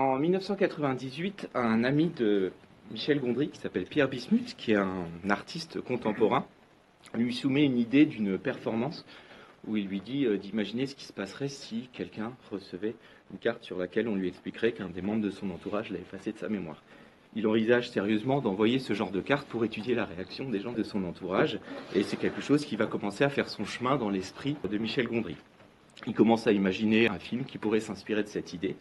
En 1998, un ami de Michel Gondry, qui s'appelle Pierre Bismuth, qui est un artiste contemporain, lui soumet une idée d'une performance où il lui dit d'imaginer ce qui se passerait si quelqu'un recevait une carte sur laquelle on lui expliquerait qu'un des membres de son entourage l'a effacée de sa mémoire. Il envisage sérieusement d'envoyer ce genre de carte pour étudier la réaction des gens de son entourage, et c'est quelque chose qui va commencer à faire son chemin dans l'esprit de Michel Gondry. Il commence à imaginer un film qui pourrait s'inspirer de cette idée.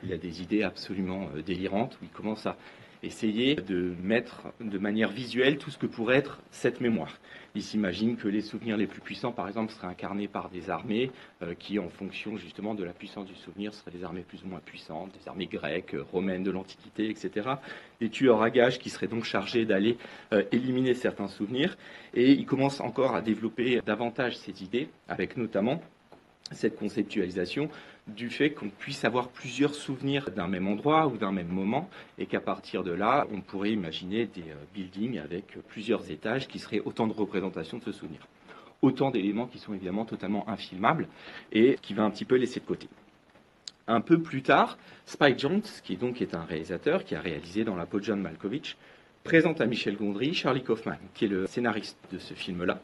Il a des idées absolument délirantes, où il commence à essayer de mettre de manière visuelle tout ce que pourrait être cette mémoire. Il s'imagine que les souvenirs les plus puissants, par exemple, seraient incarnés par des armées qui, en fonction justement de la puissance du souvenir, seraient des armées plus ou moins puissantes, des armées grecques, romaines de l'Antiquité, etc. Des tueurs à gages qui seraient donc chargés d'aller éliminer certains souvenirs. Et il commence encore à développer davantage ces idées, avec notamment cette conceptualisation du fait qu'on puisse avoir plusieurs souvenirs d'un même endroit ou d'un même moment, et qu'à partir de là, on pourrait imaginer des buildings avec plusieurs étages qui seraient autant de représentations de ce souvenir. Autant d'éléments qui sont évidemment totalement infilmables et qui va un petit peu laisser de côté. Un peu plus tard, Spike Jonze, qui donc est un réalisateur qui a réalisé dans la peau de John Malkovich, présente à Michel Gondry Charlie Kaufman, qui est le scénariste de ce film-là.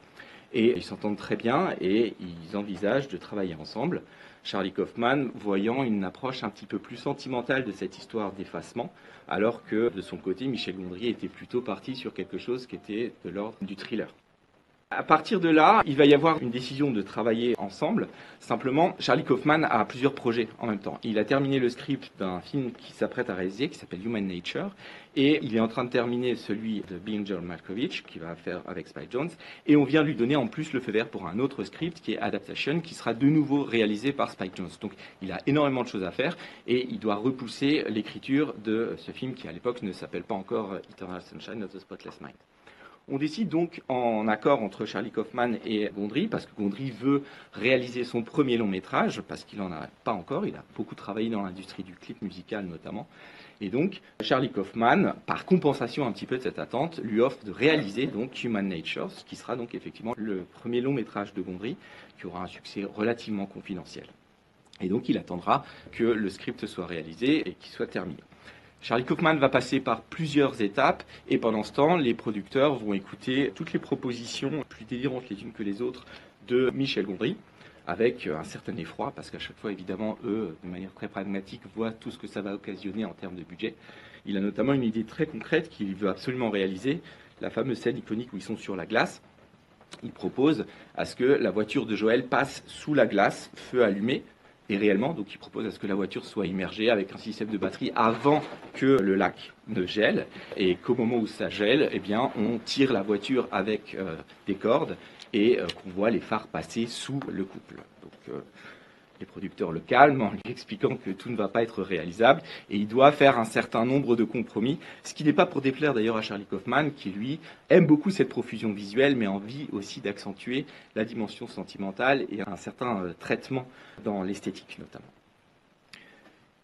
Et ils s'entendent très bien et ils envisagent de travailler ensemble. Charlie Kaufman voyant une approche un petit peu plus sentimentale de cette histoire d'effacement, alors que de son côté, Michel Gondry était plutôt parti sur quelque chose qui était de l'ordre du thriller. À partir de là, il va y avoir une décision de travailler ensemble. Simplement, Charlie Kaufman a plusieurs projets en même temps. Il a terminé le script d'un film qui s'apprête à réaliser, qui s'appelle Human Nature, et il est en train de terminer celui de Being John Malkovich, qu'il va faire avec Spike Jonze, et on vient lui donner en plus le feu vert pour un autre script qui est Adaptation, qui sera de nouveau réalisé par Spike Jonze. Donc il a énormément de choses à faire, et il doit repousser l'écriture de ce film qui à l'époque ne s'appelle pas encore Eternal Sunshine of the Spotless Mind. On décide donc en accord entre Charlie Kaufman et Gondry, parce que Gondry veut réaliser son premier long métrage, parce qu'il n'en a pas encore, il a beaucoup travaillé dans l'industrie du clip musical notamment. Et donc Charlie Kaufman, par compensation un petit peu de cette attente, lui offre de réaliser donc Human Nature, ce qui sera donc effectivement le premier long métrage de Gondry, qui aura un succès relativement confidentiel. Et donc il attendra que le script soit réalisé et qu'il soit terminé. Charlie Kaufman va passer par plusieurs étapes et pendant ce temps, les producteurs vont écouter toutes les propositions plus délirantes les unes que les autres de Michel Gondry, avec un certain effroi, parce qu'à chaque fois, évidemment, eux, de manière très pragmatique, voient tout ce que ça va occasionner en termes de budget. Il a notamment une idée très concrète qu'il veut absolument réaliser, la fameuse scène iconique où ils sont sur la glace. Il propose à ce que la voiture de Joël passe sous la glace, feu allumé, et réellement, donc il propose à ce que la voiture soit immergée avec un système de batterie avant que le lac ne gèle, et qu'au moment où ça gèle, eh bien, on tire la voiture avec des cordes et qu'on voit les phares passer sous le couple. Donc les producteurs le calment en lui expliquant que tout ne va pas être réalisable et il doit faire un certain nombre de compromis, ce qui n'est pas pour déplaire d'ailleurs à Charlie Kaufman qui lui aime beaucoup cette profusion visuelle mais a envie aussi d'accentuer la dimension sentimentale et un certain traitement dans l'esthétique notamment.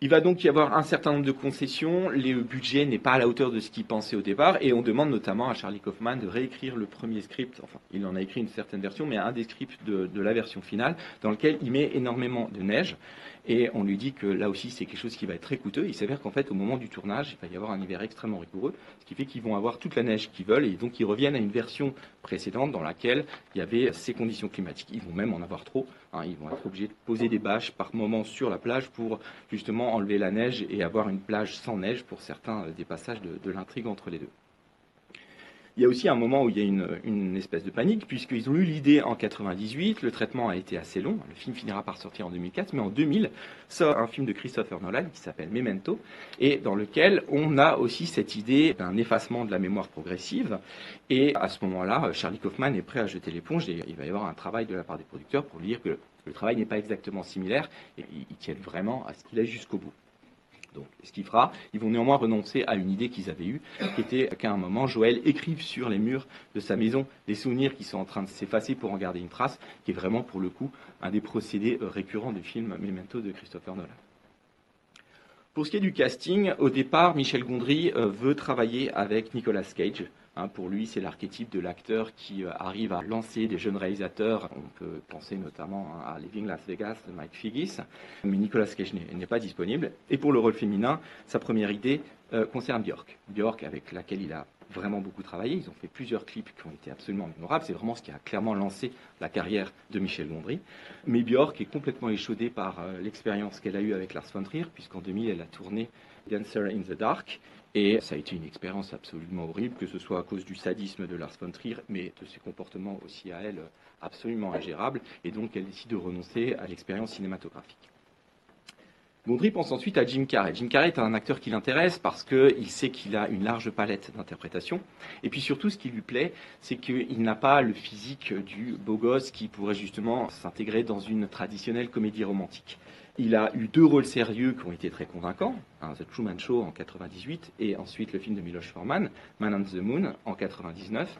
Il va donc y avoir un certain nombre de concessions, le budget n'est pas à la hauteur de ce qu'il pensait au départ, et on demande notamment à Charlie Kaufman de réécrire le premier script, enfin il en a écrit une certaine version, mais un des scripts de la version finale, dans lequel il met énormément de neige, et on lui dit que là aussi c'est quelque chose qui va être très coûteux. Il s'avère qu'en fait au moment du tournage, il va y avoir un hiver extrêmement rigoureux, ce qui fait qu'ils vont avoir toute la neige qu'ils veulent, et donc ils reviennent à une version précédente dans laquelle il y avait ces conditions climatiques. Ils vont même en avoir trop, ils vont être obligés de poser des bâches par moment sur la plage pour justement enlever la neige et avoir une plage sans neige pour certains des passages de l'intrigue entre les deux. Il y a aussi un moment où il y a une espèce de panique, puisqu'ils ont eu l'idée en 98, le traitement a été assez long, le film finira par sortir en 2004, mais en 2000 sort un film de Christopher Nolan qui s'appelle Memento, et dans lequel on a aussi cette idée d'un effacement de la mémoire progressive, et à ce moment-là, Charlie Kaufman est prêt à jeter l'éponge, et il va y avoir un travail de la part des producteurs pour lui dire que le travail n'est pas exactement similaire, et ils tiennent vraiment à ce qu'il aille jusqu'au bout. Donc, ce qu'il fera, ils vont néanmoins renoncer à une idée qu'ils avaient eue, qui était qu'à un moment, Joël écrive sur les murs de sa maison des souvenirs qui sont en train de s'effacer pour en garder une trace, qui est vraiment, pour le coup, un des procédés récurrents du film Memento de Christopher Nolan. Pour ce qui est du casting, au départ, Michel Gondry veut travailler avec Nicolas Cage. Pour lui, c'est l'archétype de l'acteur qui arrive à lancer des jeunes réalisateurs. On peut penser notamment à Living Las Vegas de Mike Figgis, mais Nicolas Cage n'est pas disponible. Et pour le rôle féminin, sa première idée concerne Björk. Björk, avec laquelle il a vraiment beaucoup travaillé. Ils ont fait plusieurs clips qui ont été absolument mémorables. C'est vraiment ce qui a clairement lancé la carrière de Michel Gondry. Mais Björk est complètement échaudée par l'expérience qu'elle a eue avec Lars von Trier, puisqu'en 2000, elle a tourné Dancer in the Dark. Et ça a été une expérience absolument horrible, que ce soit à cause du sadisme de Lars von Trier, mais de ses comportements aussi à elle absolument ingérables. Et donc, elle décide de renoncer à l'expérience cinématographique. Gondry pense ensuite à Jim Carrey. Jim Carrey est un acteur qui l'intéresse parce qu'il sait qu'il a une large palette d'interprétation. Et puis surtout, ce qui lui plaît, c'est qu'il n'a pas le physique du beau gosse qui pourrait justement s'intégrer dans une traditionnelle comédie romantique. Il a eu 2 rôles sérieux qui ont été très convaincants, The Truman Show en 98 et ensuite le film de Miloš Forman, Man on the Moon en 99.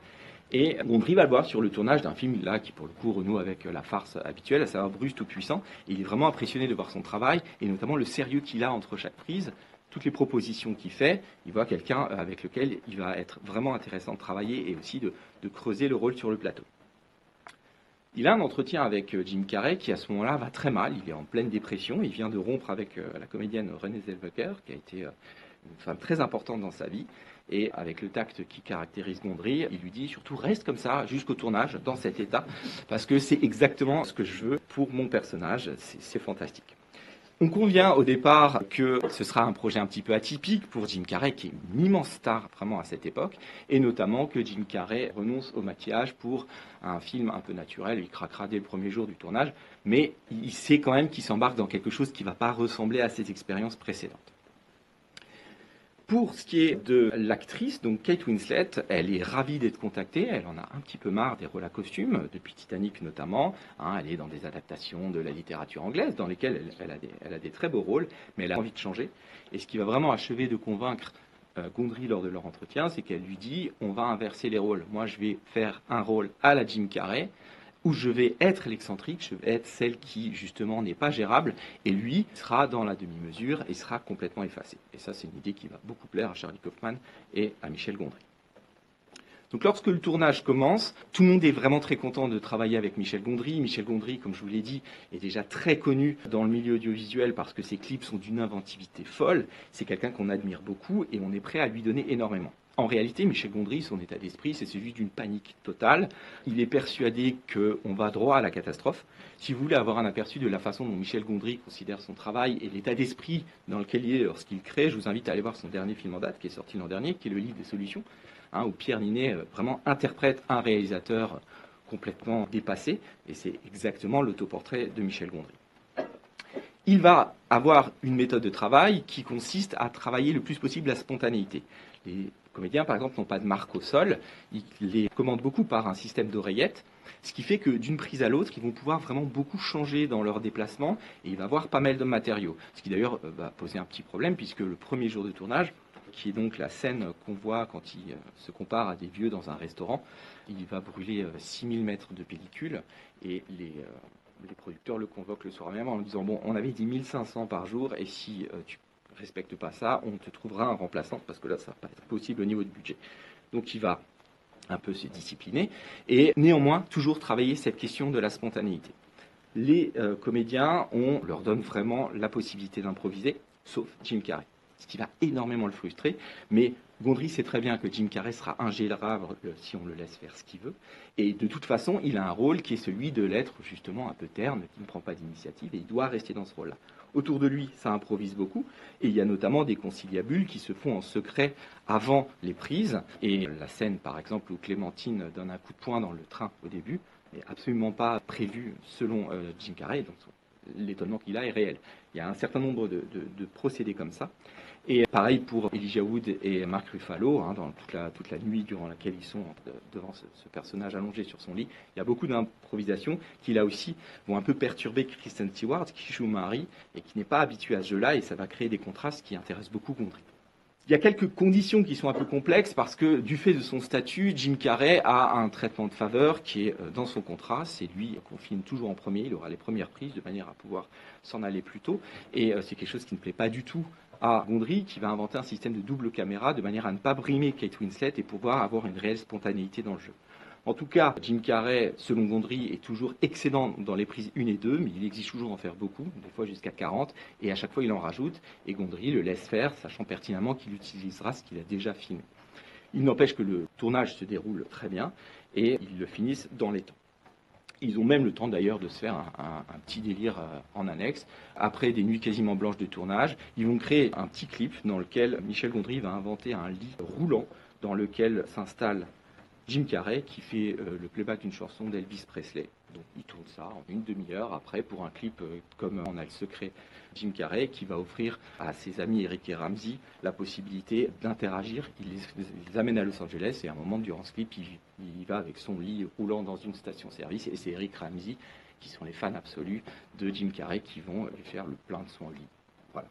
Et Gondry va le voir sur le tournage d'un film là qui pour le coup renoue avec la farce habituelle, à savoir Bruce Tout-Puissant. Il est vraiment impressionné de voir son travail et notamment le sérieux qu'il a entre chaque prise, toutes les propositions qu'il fait. Il voit quelqu'un avec lequel il va être vraiment intéressant de travailler et aussi de creuser le rôle sur le plateau. Il a un entretien avec Jim Carrey qui à ce moment-là va très mal, il est en pleine dépression, il vient de rompre avec la comédienne Renée Zellweger qui a été une femme très importante dans sa vie. Et avec le tact qui caractérise Gondry, il lui dit surtout reste comme ça jusqu'au tournage, dans cet état, parce que c'est exactement ce que je veux pour mon personnage, c'est fantastique. On convient au départ que ce sera un projet un petit peu atypique pour Jim Carrey, qui est une immense star vraiment à cette époque, et notamment que Jim Carrey renonce au maquillage pour un film un peu naturel. Il craquera dès le premier jour du tournage, mais il sait quand même qu'il s'embarque dans quelque chose qui ne va pas ressembler à ses expériences précédentes. Pour ce qui est de l'actrice, donc Kate Winslet, elle est ravie d'être contactée, elle en a un petit peu marre des rôles à costume, depuis Titanic notamment, elle est dans des adaptations de la littérature anglaise dans lesquelles elle a des très beaux rôles, mais elle a envie de changer. Et ce qui va vraiment achever de convaincre Gondry lors de leur entretien, c'est qu'elle lui dit on va inverser les rôles, moi je vais faire un rôle à la Jim Carrey, où je vais être l'excentrique, je vais être celle qui justement n'est pas gérable, et lui sera dans la demi-mesure et sera complètement effacé. Et ça, c'est une idée qui va beaucoup plaire à Charlie Kaufman et à Michel Gondry. Donc lorsque le tournage commence, tout le monde est vraiment très content de travailler avec Michel Gondry. Michel Gondry, comme je vous l'ai dit, est déjà très connu dans le milieu audiovisuel parce que ses clips sont d'une inventivité folle. C'est quelqu'un qu'on admire beaucoup et on est prêt à lui donner énormément. En réalité, Michel Gondry, son état d'esprit, c'est celui d'une panique totale. Il est persuadé qu'on va droit à la catastrophe. Si vous voulez avoir un aperçu de la façon dont Michel Gondry considère son travail et l'état d'esprit dans lequel il est lorsqu'il crée, je vous invite à aller voir son dernier film en date, qui est sorti l'an dernier, qui est le livre des solutions, où Pierre Ninet vraiment interprète un réalisateur complètement dépassé. Et c'est exactement l'autoportrait de Michel Gondry. Il va avoir une méthode de travail qui consiste à travailler le plus possible la spontanéité. Les comédiens, par exemple, n'ont pas de marque au sol. Ils les commandent beaucoup par un système d'oreillettes, ce qui fait que d'une prise à l'autre, ils vont pouvoir vraiment beaucoup changer dans leur déplacement et il va avoir pas mal de matériaux. Ce qui d'ailleurs va poser un petit problème puisque le premier jour de tournage, qui est donc la scène qu'on voit quand il se compare à des vieux dans un restaurant, il va brûler 6000 mètres de pellicule et les producteurs le convoquent le soir même en lui disant bon, on avait dit 1500 par jour et si tu respecte pas ça, on te trouvera un remplaçant parce que là, ça va pas être possible au niveau du budget. Donc, il va un peu se discipliner et néanmoins toujours travailler cette question de la spontanéité. Les comédiens, on leur donne vraiment la possibilité d'improviser, sauf Jim Carrey, ce qui va énormément le frustrer, mais Gondry sait très bien que Jim Carrey sera ingérable si on le laisse faire ce qu'il veut, et de toute façon, il a un rôle qui est celui de l'être justement un peu terne, qui ne prend pas d'initiative, et il doit rester dans ce rôle-là. Autour de lui, ça improvise beaucoup, et il y a notamment des conciliabules qui se font en secret avant les prises, et la scène par exemple où Clémentine donne un coup de poing dans le train au début, n'est absolument pas prévue selon Jim Carrey, donc l'étonnement qu'il a est réel. Il y a un certain nombre de procédés comme ça. Et pareil pour Elijah Wood et Mark Ruffalo, dans toute la nuit durant laquelle ils sont devant ce personnage allongé sur son lit. Il y a beaucoup d'improvisations qui, là aussi, vont un peu perturber Kristen Stewart, qui joue Marie, et qui n'est pas habituée à ce jeu-là, et ça va créer des contrastes qui intéressent beaucoup Gondry. Il y a quelques conditions qui sont un peu complexes, parce que du fait de son statut, Jim Carrey a un traitement de faveur qui est dans son contrat. C'est lui qu'on filme toujours en premier, il aura les premières prises, de manière à pouvoir s'en aller plus tôt. Et c'est quelque chose qui ne plaît pas du tout à Gondry qui va inventer un système de double caméra de manière à ne pas brimer Kate Winslet et pouvoir avoir une réelle spontanéité dans le jeu. En tout cas, Jim Carrey, selon Gondry, est toujours excellent dans les prises 1 et 2, mais il exige toujours d'en faire beaucoup, des fois jusqu'à 40, et à chaque fois il en rajoute, et Gondry le laisse faire, sachant pertinemment qu'il utilisera ce qu'il a déjà filmé. Il n'empêche que le tournage se déroule très bien, et ils le finissent dans les temps. Ils ont même le temps d'ailleurs de se faire un petit délire en annexe. Après des nuits quasiment blanches de tournage, ils vont créer un petit clip dans lequel Michel Gondry va inventer un lit roulant dans lequel s'installe Jim Carrey qui fait le playback d'une chanson d'Elvis Presley. Donc il tourne ça en une demi-heure après pour un clip comme On a le secret. Jim Carrey qui va offrir à ses amis Eric et Ramsey la possibilité d'interagir. Il les amène à Los Angeles et à un moment durant ce clip, il va avec son lit roulant dans une station-service et c'est Eric Ramsey qui sont les fans absolus de Jim Carrey qui vont lui faire le plein de son lit. Voilà.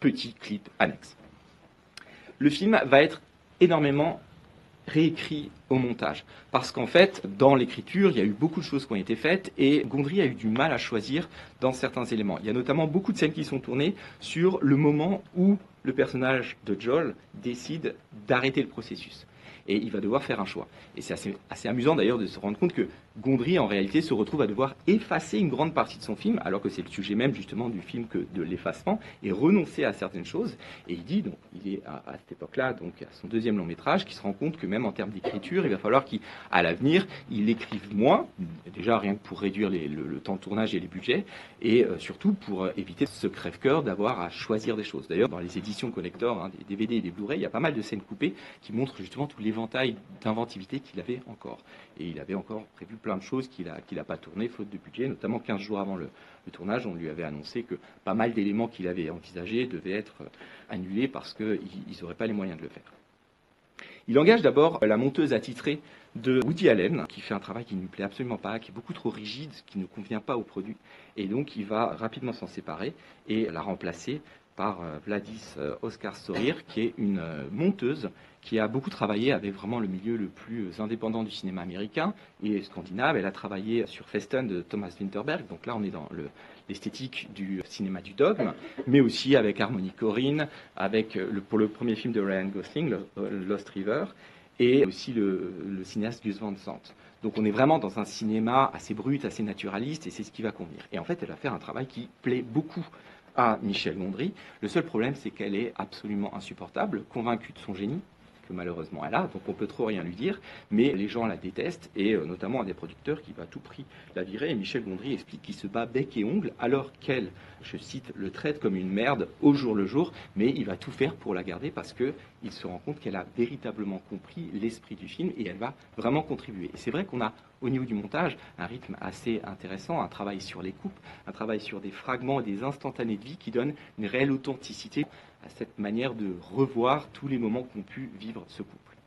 Petit clip annexe. Le film va être énormément réécrit au montage. Parce qu'en fait, dans l'écriture, il y a eu beaucoup de choses qui ont été faites et Gondry a eu du mal à choisir dans certains éléments. Il y a notamment beaucoup de scènes qui sont tournées sur le moment où le personnage de Joel décide d'arrêter le processus. Et il va devoir faire un choix. Et c'est assez amusant d'ailleurs de se rendre compte que Gondry, en réalité, se retrouve à devoir effacer une grande partie de son film, alors que c'est le sujet même justement du film que de l'effacement, et renoncer à certaines choses. Et il dit, donc, il est à cette époque-là, donc à son deuxième long métrage, qu'il se rend compte que même en termes d'écriture, il va falloir qu'à l'avenir, il écrive moins, déjà rien que pour réduire le temps de tournage et les budgets, et surtout pour éviter ce crève-cœur d'avoir à choisir des choses. D'ailleurs, dans les éditions collector, des DVD et des Blu-ray, il y a pas mal de scènes coupées qui montrent justement tout l'éventail d'inventivité qu'il avait encore. Et il avait encore prévu plein de choses qu'il a pas tourné faute de budget, notamment 15 jours avant le tournage, on lui avait annoncé que pas mal d'éléments qu'il avait envisagés devaient être annulés parce qu'ils n'auraient pas les moyens de le faire. Il engage d'abord la monteuse attitrée de Woody Allen, qui fait un travail qui ne lui plaît absolument pas, qui est beaucoup trop rigide, qui ne convient pas au produit, et donc il va rapidement s'en séparer et la remplacer par Vladis Oscar Sorir, qui est une monteuse qui a beaucoup travaillé avec vraiment le milieu le plus indépendant du cinéma américain et scandinave. Elle a travaillé sur Festen de Thomas Winterberg, donc là on est dans l'esthétique du cinéma du dogme, mais aussi avec Harmony Korine, avec pour le premier film de Ryan Gosling, Lost River, et aussi le cinéaste Gus Van Sant. Donc on est vraiment dans un cinéma assez brut, assez naturaliste, et c'est ce qui va convenir. Et en fait, elle va faire un travail qui plaît beaucoup à Michel Gondry. Le seul problème, c'est qu'elle est absolument insupportable, convaincue de son génie, que malheureusement elle a, donc on peut trop rien lui dire, mais les gens la détestent, et notamment un des producteurs qui va à tout prix la virer, et Michel Gondry explique qu'il se bat bec et ongle, alors qu'elle, je cite, le traite comme une merde au jour le jour, mais il va tout faire pour la garder parce qu'il se rend compte qu'elle a véritablement compris l'esprit du film, et elle va vraiment contribuer. Et c'est vrai qu'on a, au niveau du montage, un rythme assez intéressant, un travail sur les coupes, un travail sur des fragments et des instantanés de vie qui donnent une réelle authenticité à cette manière de revoir tous les moments qu'ont pu vivre ce couple.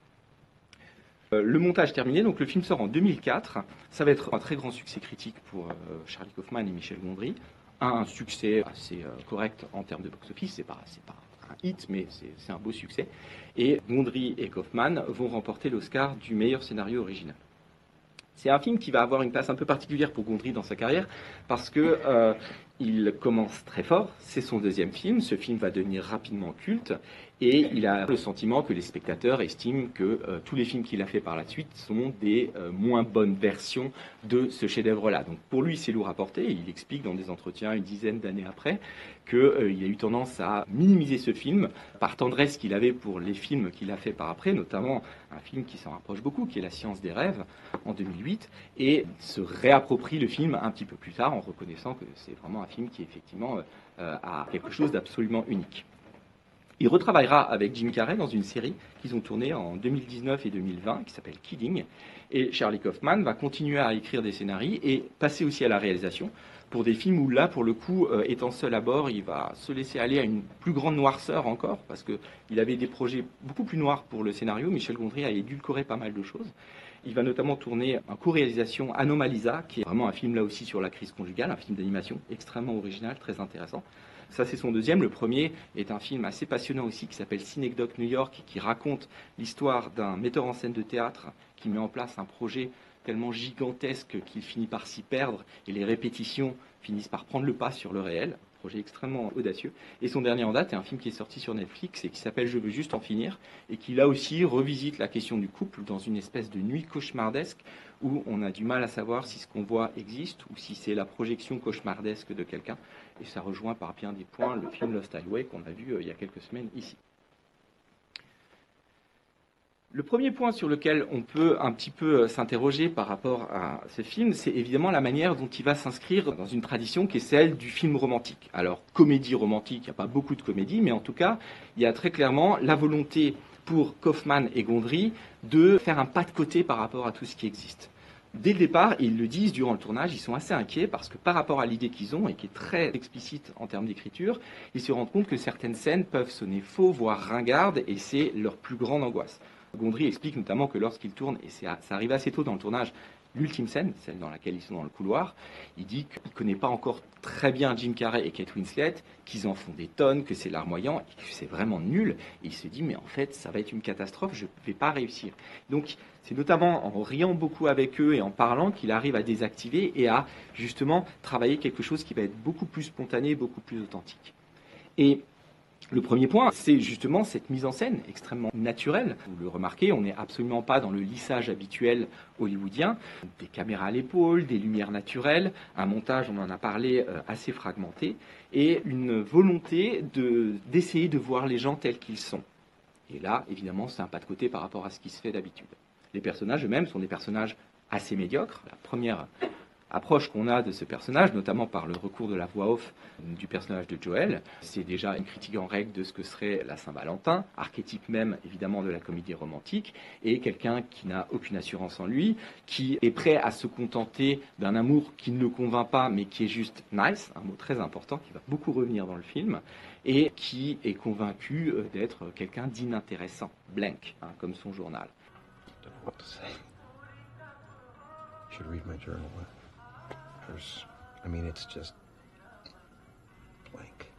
Le montage terminé, donc le film sort en 2004. Ça va être un très grand succès critique pour Charlie Kaufman et Michel Gondry. Un succès assez correct en termes de box-office, c'est pas un hit, mais c'est un beau succès. Et Gondry et Kaufman vont remporter l'Oscar du meilleur scénario original. C'est un film qui va avoir une place un peu particulière pour Gondry dans sa carrière, parce que il commence très fort, c'est son deuxième film, ce film va devenir rapidement culte, et il a le sentiment que les spectateurs estiment que tous les films qu'il a fait par la suite sont des moins bonnes versions de ce chef-d'œuvre-là. Donc pour lui, c'est lourd à porter, il explique dans des entretiens une dizaine d'années après qu'il a eu tendance à minimiser ce film par tendresse qu'il avait pour les films qu'il a fait par après, notamment un film qui s'en rapproche beaucoup, qui est La Science des rêves, en 2008, et se réapproprie le film un petit peu plus tard en reconnaissant que c'est vraiment un film qui effectivement a quelque chose d'absolument unique. Il retravaillera avec Jim Carrey dans une série qu'ils ont tournée en 2019 et 2020 qui s'appelle Kidding. Et Charlie Kaufman va continuer à écrire des scénarios et passer aussi à la réalisation pour des films où là, pour le coup, étant seul à bord, il va se laisser aller à une plus grande noirceur encore parce qu'il avait des projets beaucoup plus noirs pour le scénario. Michel Gondry a édulcoré pas mal de choses. Il va notamment tourner en co-réalisation Anomalisa, qui est vraiment un film là aussi sur la crise conjugale, un film d'animation extrêmement original, très intéressant. Ça, c'est son deuxième. Le premier est un film assez passionnant aussi qui s'appelle Synecdoche New York, qui raconte l'histoire d'un metteur en scène de théâtre qui met en place un projet tellement gigantesque qu'il finit par s'y perdre et les répétitions finissent par prendre le pas sur le réel. projet extrêmement audacieux. Et son dernier en date est un film qui est sorti sur Netflix et qui s'appelle Je veux juste en finir, et qui là aussi revisite la question du couple dans une espèce de nuit cauchemardesque où on a du mal à savoir si ce qu'on voit existe ou si c'est la projection cauchemardesque de quelqu'un. Et ça rejoint par bien des points le film Lost Highway qu'on a vu il y a quelques semaines ici. Le premier point sur lequel on peut un petit peu s'interroger par rapport à ce film, c'est évidemment la manière dont il va s'inscrire dans une tradition qui est celle du film romantique. Alors, comédie romantique, il n'y a pas beaucoup de comédies, mais en tout cas, il y a très clairement la volonté pour Kaufman et Gondry de faire un pas de côté par rapport à tout ce qui existe. Dès le départ, ils le disent durant le tournage, ils sont assez inquiets parce que par rapport à l'idée qu'ils ont, et qui est très explicite en termes d'écriture, ils se rendent compte que certaines scènes peuvent sonner faux, voire ringardes, et c'est leur plus grande angoisse. Gondry explique notamment que lorsqu'il tourne, et ça arrive assez tôt dans le tournage, l'ultime scène, celle dans laquelle ils sont dans le couloir, il dit qu'il ne connaît pas encore très bien Jim Carrey et Kate Winslet, qu'ils en font des tonnes, que c'est larmoyant, et que c'est vraiment nul. Et il se dit, mais en fait, ça va être une catastrophe, je ne vais pas réussir. Donc, c'est notamment en riant beaucoup avec eux et en parlant qu'il arrive à désactiver et à justement travailler quelque chose qui va être beaucoup plus spontané, beaucoup plus authentique. Et le premier point, c'est justement cette mise en scène extrêmement naturelle. Vous le remarquez, on n'est absolument pas dans le lissage habituel hollywoodien. Des caméras à l'épaule, des lumières naturelles, un montage, on en a parlé, assez fragmenté, et une volonté d'essayer de voir les gens tels qu'ils sont. Et là, évidemment, c'est un pas de côté par rapport à ce qui se fait d'habitude. Les personnages eux-mêmes sont des personnages assez médiocres. La première approche qu'on a de ce personnage, notamment par le recours de la voix off du personnage de Joel, c'est déjà une critique en règle de ce que serait la Saint-Valentin, archétype même évidemment de la comédie romantique, et quelqu'un qui n'a aucune assurance en lui, qui est prêt à se contenter d'un amour qui ne le convainc pas, mais qui est juste nice, un mot très important qui va beaucoup revenir dans le film, et qui est convaincu d'être quelqu'un d'inintéressant, blank, comme son journal. What to say? You should read my journal. I mean, it's just blank.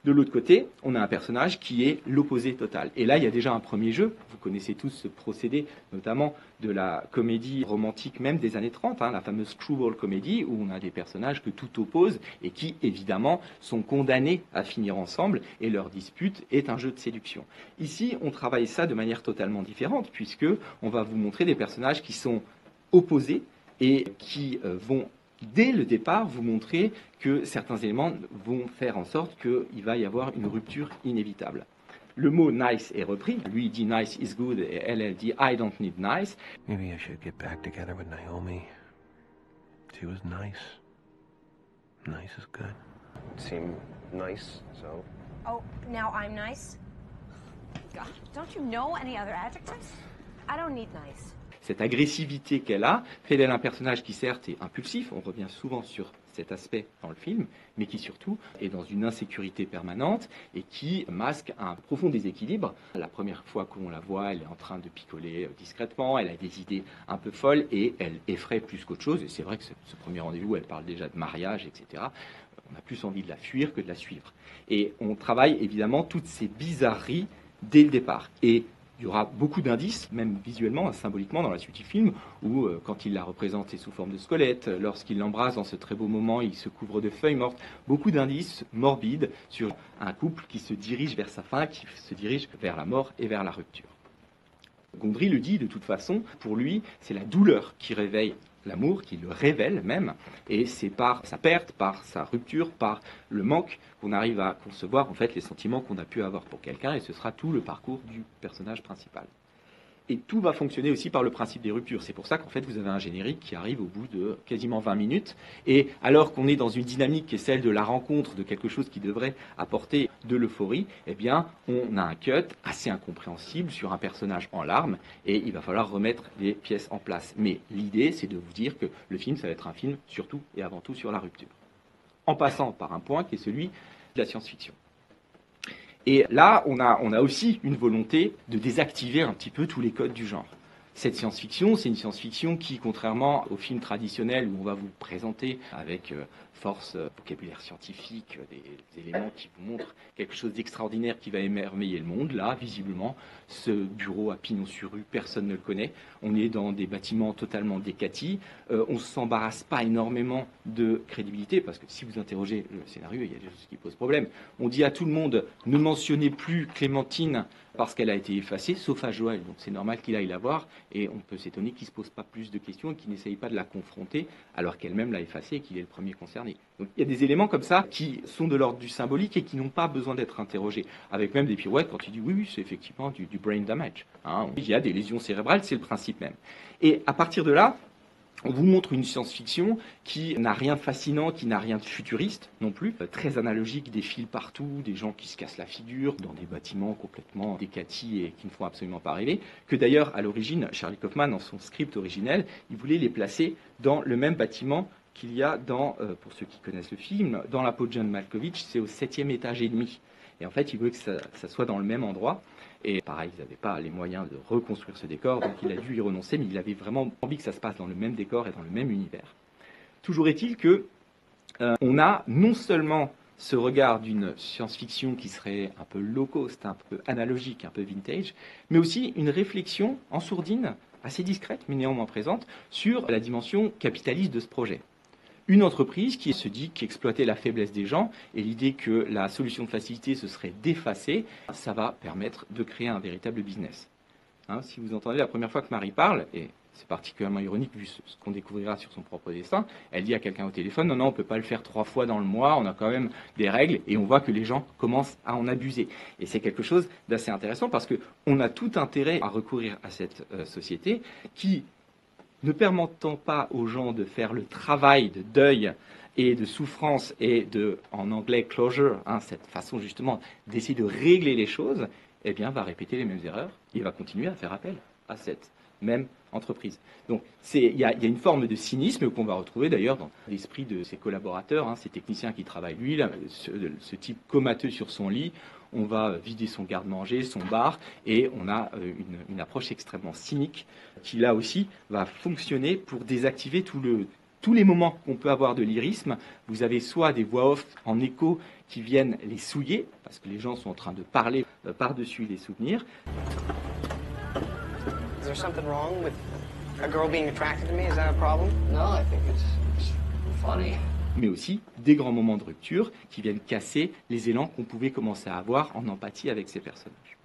De l'autre côté, on a un personnage qui est l'opposé total. Et là, il y a déjà un premier jeu. Vous connaissez tous ce procédé, notamment de la comédie romantique même des années 30, la fameuse screwball comedy, où on a des personnages que tout oppose et qui, évidemment, sont condamnés à finir ensemble, et leur dispute est un jeu de séduction. Ici, on travaille ça de manière totalement différente, puisque on va vous montrer des personnages qui sont opposés et qui vont dès le départ, vous montrer que certains éléments vont faire en sorte qu'il va y avoir une rupture inévitable. Le mot nice est repris. Lui, il dit nice is good et elle dit I don't need nice. Maybe I should get back together with Naomi. She was nice. Nice is good. Seem nice, so. Oh, now I'm nice? God, don't you know any other adjectives? I don't need nice. Cette agressivité qu'elle a fait d'elle un personnage qui certes est impulsif, on revient souvent sur cet aspect dans le film, mais qui surtout est dans une insécurité permanente et qui masque un profond déséquilibre. La première fois qu'on la voit, elle est en train de picoler discrètement, elle a des idées un peu folles et elle effraie plus qu'autre chose. Et c'est vrai que ce premier rendez-vous, elle parle déjà de mariage, etc. On a plus envie de la fuir que de la suivre. Et on travaille évidemment toutes ces bizarreries dès le départ. Et il y aura beaucoup d'indices, même visuellement, symboliquement, dans la suite du film, où quand il la représente, c'est sous forme de squelette, lorsqu'il l'embrasse dans ce très beau moment, il se couvre de feuilles mortes. Beaucoup d'indices morbides sur un couple qui se dirige vers sa fin, qui se dirige vers la mort et vers la rupture. Gondry le dit de toute façon, pour lui, c'est la douleur qui réveille l'amour, qui le révèle même, et c'est par sa perte, par sa rupture, par le manque qu'on arrive à concevoir en fait les sentiments qu'on a pu avoir pour quelqu'un, et ce sera tout le parcours du personnage principal. Et tout va fonctionner aussi par le principe des ruptures. C'est pour ça qu'en fait vous avez un générique qui arrive au bout de quasiment 20 minutes. Et alors qu'on est dans une dynamique qui est celle de la rencontre de quelque chose qui devrait apporter de l'euphorie, eh bien on a un cut assez incompréhensible sur un personnage en larmes et il va falloir remettre les pièces en place. Mais l'idée c'est de vous dire que le film ça va être un film surtout et avant tout sur la rupture. En passant par un point qui est celui de la science-fiction. Et là, on a aussi une volonté de désactiver un petit peu tous les codes du genre. Cette science-fiction, c'est une science-fiction qui, contrairement aux films traditionnels où on va vous présenter avec force, vocabulaire scientifique, des éléments qui vous montrent quelque chose d'extraordinaire qui va émerveiller le monde, là, visiblement, ce bureau à Pignon-sur-Rue, personne ne le connaît. On est dans des bâtiments totalement décatis. On ne s'embarrasse pas énormément de crédibilité, parce que si vous interrogez le scénario, il y a des choses qui posent problème. On dit à tout le monde, ne mentionnez plus Clémentine parce qu'elle a été effacée, sauf à Joël. Donc c'est normal qu'il aille la voir, et on peut s'étonner qu'il ne se pose pas plus de questions et qu'il n'essaye pas de la confronter, alors qu'elle-même l'a effacée et qu'il est le premier concerné. Donc il y a des éléments comme ça qui sont de l'ordre du symbolique et qui n'ont pas besoin d'être interrogés, avec même des pirouettes quand il dit oui, c'est effectivement du brain damage. Hein. Il y a des lésions cérébrales, c'est le principe même. Et à partir de là, on vous montre une science-fiction qui n'a rien de fascinant, qui n'a rien de futuriste non plus, très analogique, des fils partout, des gens qui se cassent la figure dans des bâtiments complètement décatis et qui ne font absolument pas rêver, que d'ailleurs à l'origine, Charlie Kaufman, dans son script originel, il voulait les placer dans le même bâtiment qu'il y a dans, pour ceux qui connaissent le film, dans La peau de John Malkovich, c'est au 7e étage et demi. Et en fait, il voulait que ça soit dans le même endroit. Et pareil, ils n'avaient pas les moyens de reconstruire ce décor, donc il a dû y renoncer, mais il avait vraiment envie que ça se passe dans le même décor et dans le même univers. Toujours est-il que on a non seulement ce regard d'une science-fiction qui serait un peu low cost, un peu analogique, un peu vintage, mais aussi une réflexion en sourdine, assez discrète, mais néanmoins présente, sur la dimension capitaliste de ce projet. Une entreprise qui se dit qu'exploiter la faiblesse des gens et l'idée que la solution de facilité ce serait d'effacer, ça va permettre de créer un véritable business. Hein, si vous entendez la première fois que Marie parle, et c'est particulièrement ironique vu ce qu'on découvrira sur son propre destin, elle dit à quelqu'un au téléphone, non, on ne peut pas le faire 3 fois dans le mois, on a quand même des règles, et on voit que les gens commencent à en abuser. Et c'est quelque chose d'assez intéressant parce qu'on a tout intérêt à recourir à cette société qui, ne permettant pas aux gens de faire le travail de deuil et de souffrance et de, en anglais, closure, hein, cette façon justement d'essayer de régler les choses, eh bien, va répéter les mêmes erreurs et va continuer à faire appel à cette même entreprise. Donc, il y a une forme de cynisme qu'on va retrouver d'ailleurs dans l'esprit de ses collaborateurs, hein, ces techniciens qui travaillent lui, là, ce type comateux sur son lit. On va vider son garde-manger, son bar, et on a une approche extrêmement cynique qui, là aussi, va fonctionner pour désactiver tous les moments qu'on peut avoir de lyrisme. Vous avez soit des voix off en écho qui viennent les souiller, parce que les gens sont en train de parler par-dessus les souvenirs. Is there something wrong with a girl being attracted to me? Is that a problem? No, I think it's funny. Mais aussi des grands moments de rupture qui viennent casser les élans qu'on pouvait commencer à avoir en empathie avec ces personnages.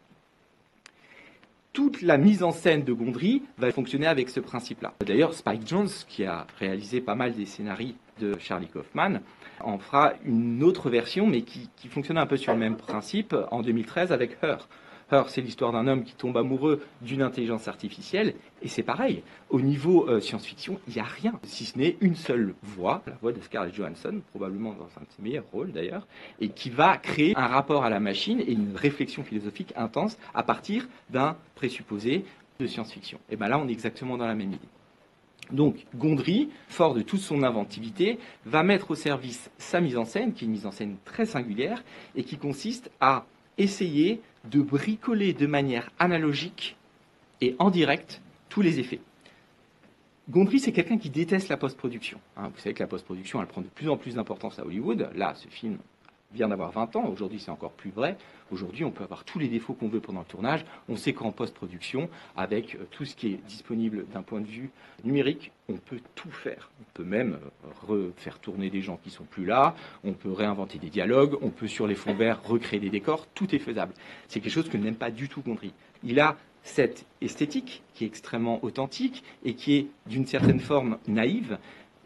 Toute la mise en scène de Gondry va fonctionner avec ce principe-là. D'ailleurs, Spike Jonze, qui a réalisé pas mal des scénarios de Charlie Kaufman, en fera une autre version, mais qui fonctionne un peu sur le même principe en 2013 avec Her. Her, c'est l'histoire d'un homme qui tombe amoureux d'une intelligence artificielle, et c'est pareil. Au niveau science-fiction, il n'y a rien, si ce n'est une seule voix, la voix de Scarlett Johansson, probablement dans un de ses meilleurs rôles d'ailleurs, et qui va créer un rapport à la machine et une réflexion philosophique intense à partir d'un présupposé de science-fiction. Et bien là, on est exactement dans la même idée. Donc Gondry, fort de toute son inventivité, va mettre au service sa mise en scène, qui est une mise en scène très singulière, et qui consiste à essayer de bricoler de manière analogique et en direct tous les effets. Gondry, c'est quelqu'un qui déteste la post-production. Hein, vous savez que la post-production, elle prend de plus en plus d'importance à Hollywood. Là, ce film vient d'avoir 20 ans. Aujourd'hui, c'est encore plus vrai. Aujourd'hui, on peut avoir tous les défauts qu'on veut pendant le tournage. On sait qu'en post-production, avec tout ce qui est disponible d'un point de vue numérique, on peut tout faire. On peut même refaire tourner des gens qui sont plus là. On peut réinventer des dialogues. On peut, sur les fonds verts, recréer des décors. Tout est faisable. C'est quelque chose que n'aime pas du tout Gondry. Il a cette esthétique qui est extrêmement authentique et qui est d'une certaine forme naïve,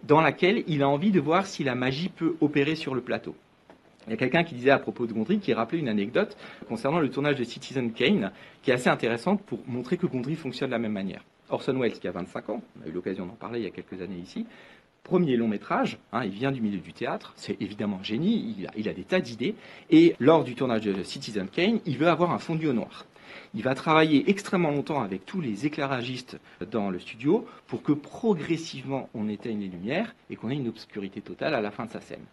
dans laquelle il a envie de voir si la magie peut opérer sur le plateau. Il y a quelqu'un qui disait à propos de Gondry, qui rappelait une anecdote concernant le tournage de Citizen Kane, qui est assez intéressante pour montrer que Gondry fonctionne de la même manière. Orson Welles, qui a 25 ans, on a eu l'occasion d'en parler il y a quelques années ici, premier long métrage, hein, il vient du milieu du théâtre, c'est évidemment un génie, il a des tas d'idées, et lors du tournage de Citizen Kane, il veut avoir un fondu au noir. Il va travailler extrêmement longtemps avec tous les éclairagistes dans le studio pour que progressivement on éteigne les lumières et qu'on ait une obscurité totale à la fin de sa scène.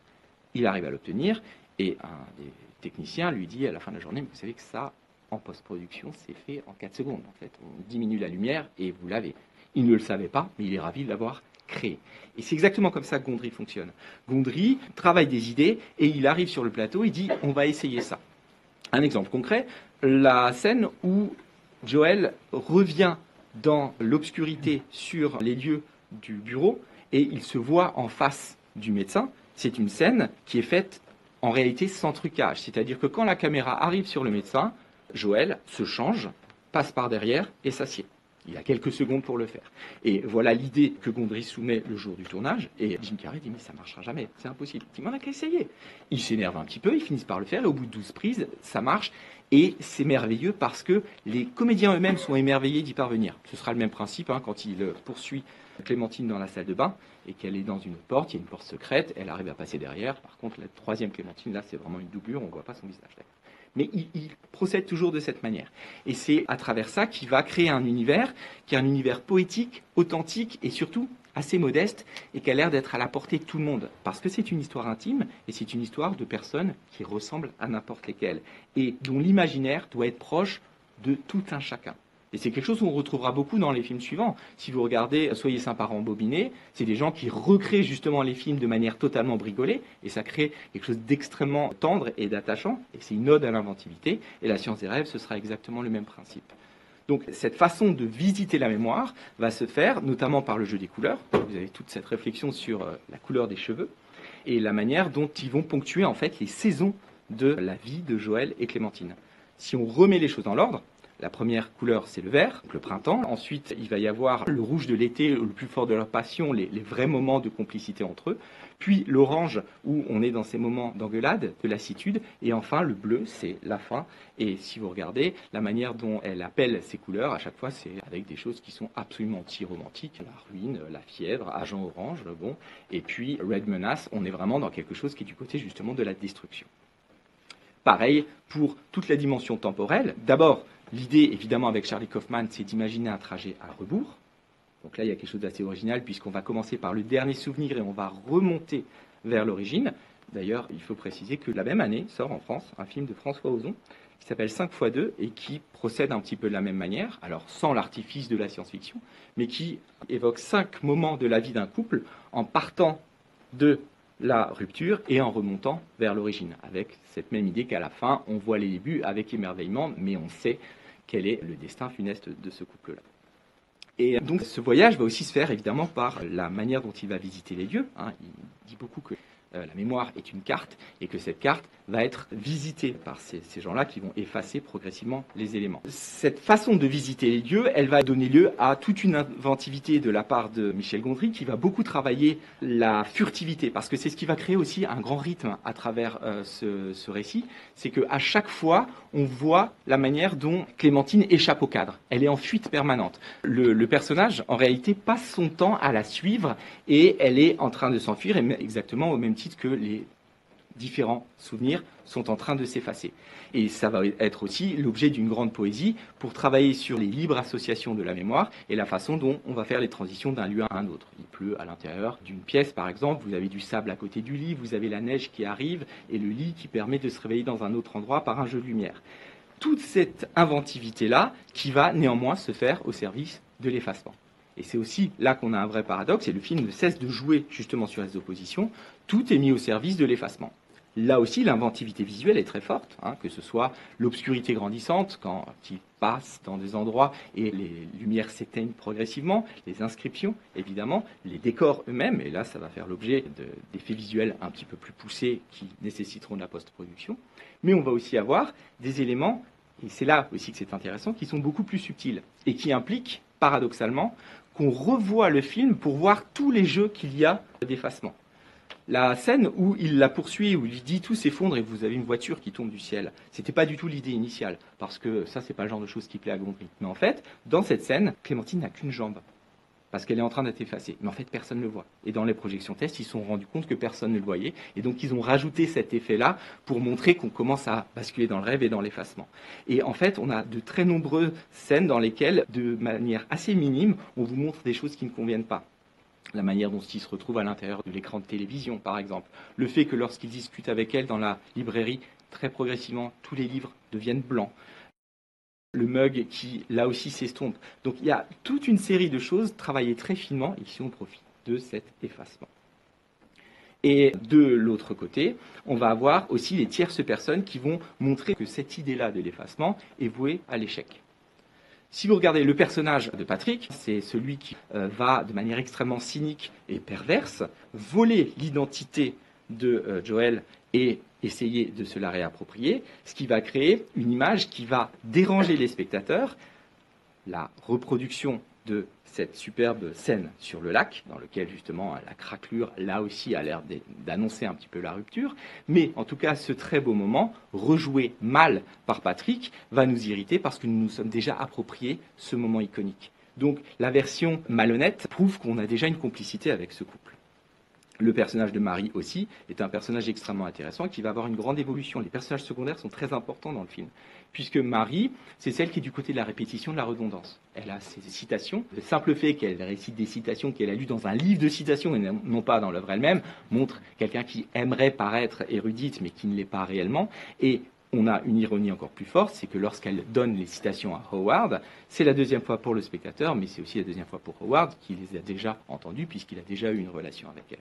Il arrive à l'obtenir et un des techniciens lui dit à la fin de la journée, vous savez que ça, en post-production, c'est fait en 4 secondes. En fait, on diminue la lumière et vous l'avez. Il ne le savait pas, mais il est ravi de l'avoir créé. Et c'est exactement comme ça que Gondry fonctionne. Gondry travaille des idées et il arrive sur le plateau et dit « on va essayer ça ». Un exemple concret, la scène où Joel revient dans l'obscurité sur les lieux du bureau et il se voit en face du médecin. C'est une scène qui est faite en réalité sans trucage. C'est-à-dire que quand la caméra arrive sur le médecin, Joel se change, passe par derrière et s'assied. Il a quelques secondes pour le faire. Et voilà l'idée que Gondry soumet le jour du tournage. Et Jim Carrey dit « mais ça ne marchera jamais, c'est impossible ». Il dit « mais on n'a qu'à essayer ». Il s'énerve un petit peu, ils finissent par le faire et au bout de 12 prises, ça marche. Et c'est merveilleux parce que les comédiens eux-mêmes sont émerveillés d'y parvenir. Ce sera le même principe quand il poursuit Clémentine dans la salle de bain et qu'elle est dans une porte, il y a une porte secrète, elle arrive à passer derrière. Par contre, la troisième Clémentine, là, c'est vraiment une doublure, on ne voit pas son visage. Mais il procède toujours de cette manière. Et c'est à travers ça qu'il va créer un univers qui est un univers poétique, authentique et surtout assez modeste et qui a l'air d'être à la portée de tout le monde. Parce que c'est une histoire intime et c'est une histoire de personnes qui ressemblent à n'importe lesquelles et dont l'imaginaire doit être proche de tout un chacun. Et c'est quelque chose qu'on retrouvera beaucoup dans les films suivants. Si vous regardez Soyez sympa rembobiné, c'est des gens qui recréent justement les films de manière totalement bricolée, et ça crée quelque chose d'extrêmement tendre et d'attachant, et c'est une ode à l'inventivité, et La science des rêves, ce sera exactement le même principe. Donc cette façon de visiter la mémoire va se faire notamment par le jeu des couleurs. Vous avez toute cette réflexion sur la couleur des cheveux, et la manière dont ils vont ponctuer en fait les saisons de la vie de Joël et Clémentine. Si on remet les choses dans l'ordre, la première couleur, c'est le vert, le printemps. Ensuite, il va y avoir le rouge de l'été, le plus fort de leur passion, les vrais moments de complicité entre eux. Puis l'orange, où on est dans ces moments d'engueulade, de lassitude. Et enfin, le bleu, c'est la fin. Et si vous regardez, la manière dont elle appelle ces couleurs, à chaque fois, c'est avec des choses qui sont absolument anti-romantiques. La ruine, la fièvre, agent orange, bon. Et puis, Red Menace, on est vraiment dans quelque chose qui est du côté justement de la destruction. Pareil pour toute la dimension temporelle. D'abord, l'idée, évidemment, avec Charlie Kaufman, c'est d'imaginer un trajet à rebours. Donc là, il y a quelque chose d'assez original, puisqu'on va commencer par le dernier souvenir et on va remonter vers l'origine. D'ailleurs, il faut préciser que la même année sort en France un film de François Ozon qui s'appelle 5x2 et qui procède un petit peu de la même manière, alors sans l'artifice de la science-fiction, mais qui évoque 5 moments de la vie d'un couple en partant de la rupture et en remontant vers l'origine, avec cette même idée qu'à la fin, on voit les débuts avec émerveillement, mais on sait quel est le destin funeste de ce couple-là. Et donc ce voyage va aussi se faire évidemment par la manière dont il va visiter les lieux. Il dit beaucoup que la mémoire est une carte et que cette carte va être visitée par ces gens-là qui vont effacer progressivement les éléments. Cette façon de visiter les lieux, elle va donner lieu à toute une inventivité de la part de Michel Gondry qui va beaucoup travailler la furtivité parce que c'est ce qui va créer aussi un grand rythme à travers ce récit. C'est qu'à chaque fois, on voit la manière dont Clémentine échappe au cadre. Elle est en fuite permanente. Le personnage, en réalité, passe son temps à la suivre et elle est en train de s'enfuir exactement au même titre que les différents souvenirs sont en train de s'effacer. Et ça va être aussi l'objet d'une grande poésie pour travailler sur les libres associations de la mémoire et la façon dont on va faire les transitions d'un lieu à un autre. Il pleut à l'intérieur d'une pièce, par exemple, vous avez du sable à côté du lit, vous avez la neige qui arrive et le lit qui permet de se réveiller dans un autre endroit par un jeu de lumière. Toute cette inventivité-là qui va néanmoins se faire au service de l'effacement. Et c'est aussi là qu'on a un vrai paradoxe, et le film ne cesse de jouer justement sur les oppositions, tout est mis au service de l'effacement. Là aussi, l'inventivité visuelle est très forte, que ce soit l'obscurité grandissante, quand il passe dans des endroits et les lumières s'éteignent progressivement, les inscriptions, évidemment, les décors eux-mêmes, et là, ça va faire l'objet d'effets visuels un petit peu plus poussés qui nécessiteront de la post-production. Mais on va aussi avoir des éléments, et c'est là aussi que c'est intéressant, qui sont beaucoup plus subtils, et qui impliquent, paradoxalement, qu'on revoit le film pour voir tous les jeux qu'il y a d'effacement. La scène où il la poursuit, où il lui dit tout s'effondre et vous avez une voiture qui tombe du ciel, c'était pas du tout l'idée initiale, parce que ça c'est pas le genre de choses qui plaît à Gondry. Mais en fait, dans cette scène, Clémentine n'a qu'une jambe, parce qu'elle est en train d'être effacée. Mais en fait, personne ne le voit. Et dans les projections tests, ils se sont rendus compte que personne ne le voyait, et donc ils ont rajouté cet effet-là pour montrer qu'on commence à basculer dans le rêve et dans l'effacement. Et en fait, on a de très nombreuses scènes dans lesquelles, de manière assez minime, on vous montre des choses qui ne conviennent pas. La manière dont il se retrouve à l'intérieur de l'écran de télévision, par exemple. Le fait que lorsqu'il discute avec elle dans la librairie, très progressivement, tous les livres deviennent blancs. le mug qui là aussi s'estompe. Donc il y a toute une série de choses travaillées très finement et qui ont profit de cet effacement. Et de l'autre côté, on va avoir aussi les tierces personnes qui vont montrer que cette idée-là de l'effacement est vouée à l'échec. Si vous regardez le personnage de Patrick, c'est celui qui va de manière extrêmement cynique et perverse voler l'identité de Joel et essayer de se la réapproprier, ce qui va créer une image qui va déranger les spectateurs. La reproduction de cette superbe scène sur le lac, dans lequel justement la craquelure, là aussi, a l'air d'annoncer un petit peu la rupture. Mais en tout cas, ce très beau moment, rejoué mal par Patrick, va nous irriter parce que nous nous sommes déjà approprié ce moment iconique. Donc la version malhonnête prouve qu'on a déjà une complicité avec ce couple. Le personnage de Marie aussi est un personnage extrêmement intéressant qui va avoir une grande évolution. Les personnages secondaires sont très importants dans le film, puisque Marie, c'est celle qui est du côté de la répétition, de la redondance. Elle a ses citations. Le simple fait qu'elle récite des citations qu'elle a lues dans un livre de citations et non pas dans l'œuvre elle-même montre quelqu'un qui aimerait paraître érudite mais qui ne l'est pas réellement. Et on a une ironie encore plus forte, c'est que lorsqu'elle donne les citations à Howard, c'est la deuxième fois pour le spectateur, mais c'est aussi la deuxième fois pour Howard, qui les a déjà entendues puisqu'il a déjà eu une relation avec elle.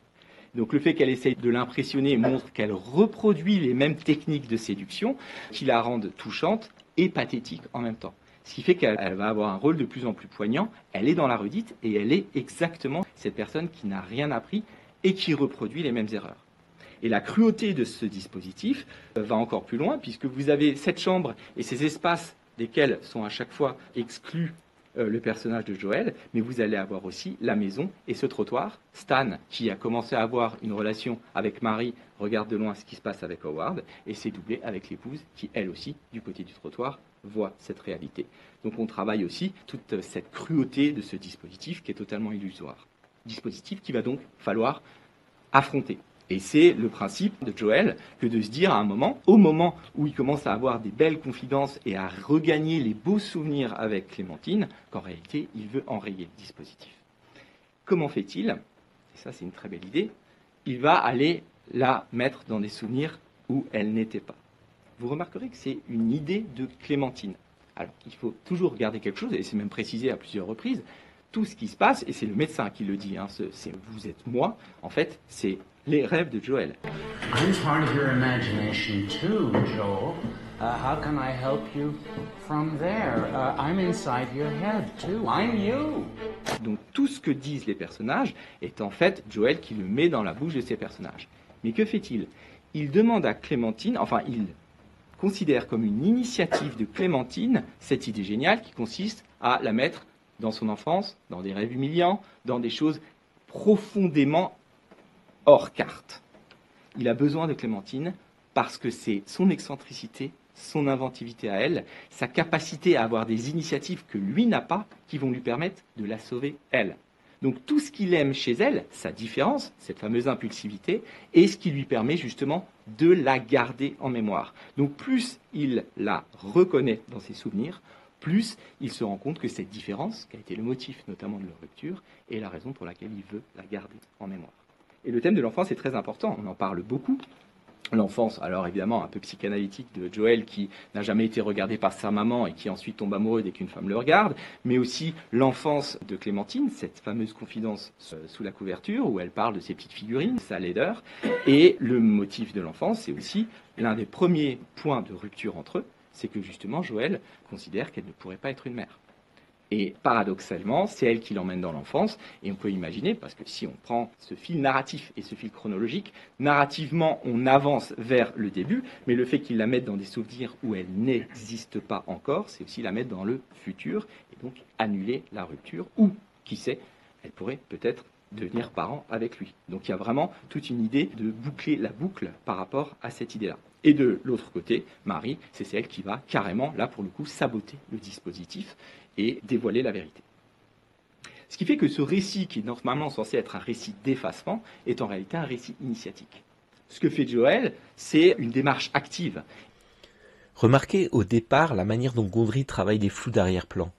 Donc le fait qu'elle essaye de l'impressionner montre qu'elle reproduit les mêmes techniques de séduction qui la rendent touchante et pathétique en même temps. Ce qui fait qu'elle va avoir un rôle de plus en plus poignant. Elle est dans la redite et elle est exactement cette personne qui n'a rien appris et qui reproduit les mêmes erreurs. Et la cruauté de ce dispositif va encore plus loin puisque vous avez cette chambre et ces espaces desquels sont à chaque fois exclus le personnage de Joel, mais vous allez avoir aussi la maison et ce trottoir. Stan, qui a commencé à avoir une relation avec Marie, regarde de loin ce qui se passe avec Howard, et c'est doublé avec l'épouse, qui elle aussi, du côté du trottoir, voit cette réalité. Donc on travaille aussi toute cette cruauté de ce dispositif qui est totalement illusoire. Dispositif qu'il va donc falloir affronter. Et c'est le principe de Joel que de se dire à un moment, au moment où il commence à avoir des belles confidences et à regagner les beaux souvenirs avec Clémentine, qu'en réalité, il veut enrayer le dispositif. Comment fait-il? Et ça, c'est une très belle idée. Il va aller la mettre dans des souvenirs où elle n'était pas. Vous remarquerez que c'est une idée de Clémentine. Alors, il faut toujours garder quelque chose, et c'est même précisé à plusieurs reprises, tout ce qui se passe, et c'est le médecin qui le dit, c'est vous êtes moi, en fait, c'est les rêves de Joel. I'm part of your imagination too, Joel. How can I help you from there? I'm inside your head too. I'm you. Donc tout ce que disent les personnages est en fait Joel qui le met dans la bouche de ces personnages. Mais que fait-il? Il demande à Clémentine, enfin il considère comme une initiative de Clémentine cette idée géniale qui consiste à la mettre dans son enfance, dans des rêves humiliants, dans des choses profondément hors carte. Il a besoin de Clémentine parce que c'est son excentricité, son inventivité à elle, sa capacité à avoir des initiatives que lui n'a pas, qui vont lui permettre de la sauver elle. Donc tout ce qu'il aime chez elle, sa différence, cette fameuse impulsivité, est ce qui lui permet justement de la garder en mémoire. Donc plus il la reconnaît dans ses souvenirs, plus il se rend compte que cette différence, qui a été le motif notamment de leur rupture, est la raison pour laquelle il veut la garder en mémoire. Et le thème de l'enfance est très important, on en parle beaucoup. L'enfance, alors évidemment un peu psychanalytique de Joel qui n'a jamais été regardé par sa maman et qui ensuite tombe amoureux dès qu'une femme le regarde, mais aussi l'enfance de Clémentine, cette fameuse confidence sous la couverture où elle parle de ses petites figurines, sa laideur, et le motif de l'enfance, c'est aussi l'un des premiers points de rupture entre eux, c'est que justement Joel considère qu'elle ne pourrait pas être une mère. Et paradoxalement, c'est elle qui l'emmène dans l'enfance. Et on peut imaginer, parce que si on prend ce fil narratif et ce fil chronologique, narrativement, on avance vers le début, mais le fait qu'il la mette dans des souvenirs où elle n'existe pas encore, c'est aussi la mettre dans le futur, et donc annuler la rupture, ou, qui sait, elle pourrait peut-être devenir parent avec lui. Donc il y a vraiment toute une idée de boucler la boucle par rapport à cette idée-là. Et de l'autre côté, Marie, c'est celle qui va carrément, là pour le coup, saboter le dispositif et dévoiler la vérité. Ce qui fait que ce récit, qui est normalement censé être un récit d'effacement, est en réalité un récit initiatique. Ce que fait Joel, c'est une démarche active. Remarquez au départ la manière dont Gondry travaille des flous d'arrière-plan.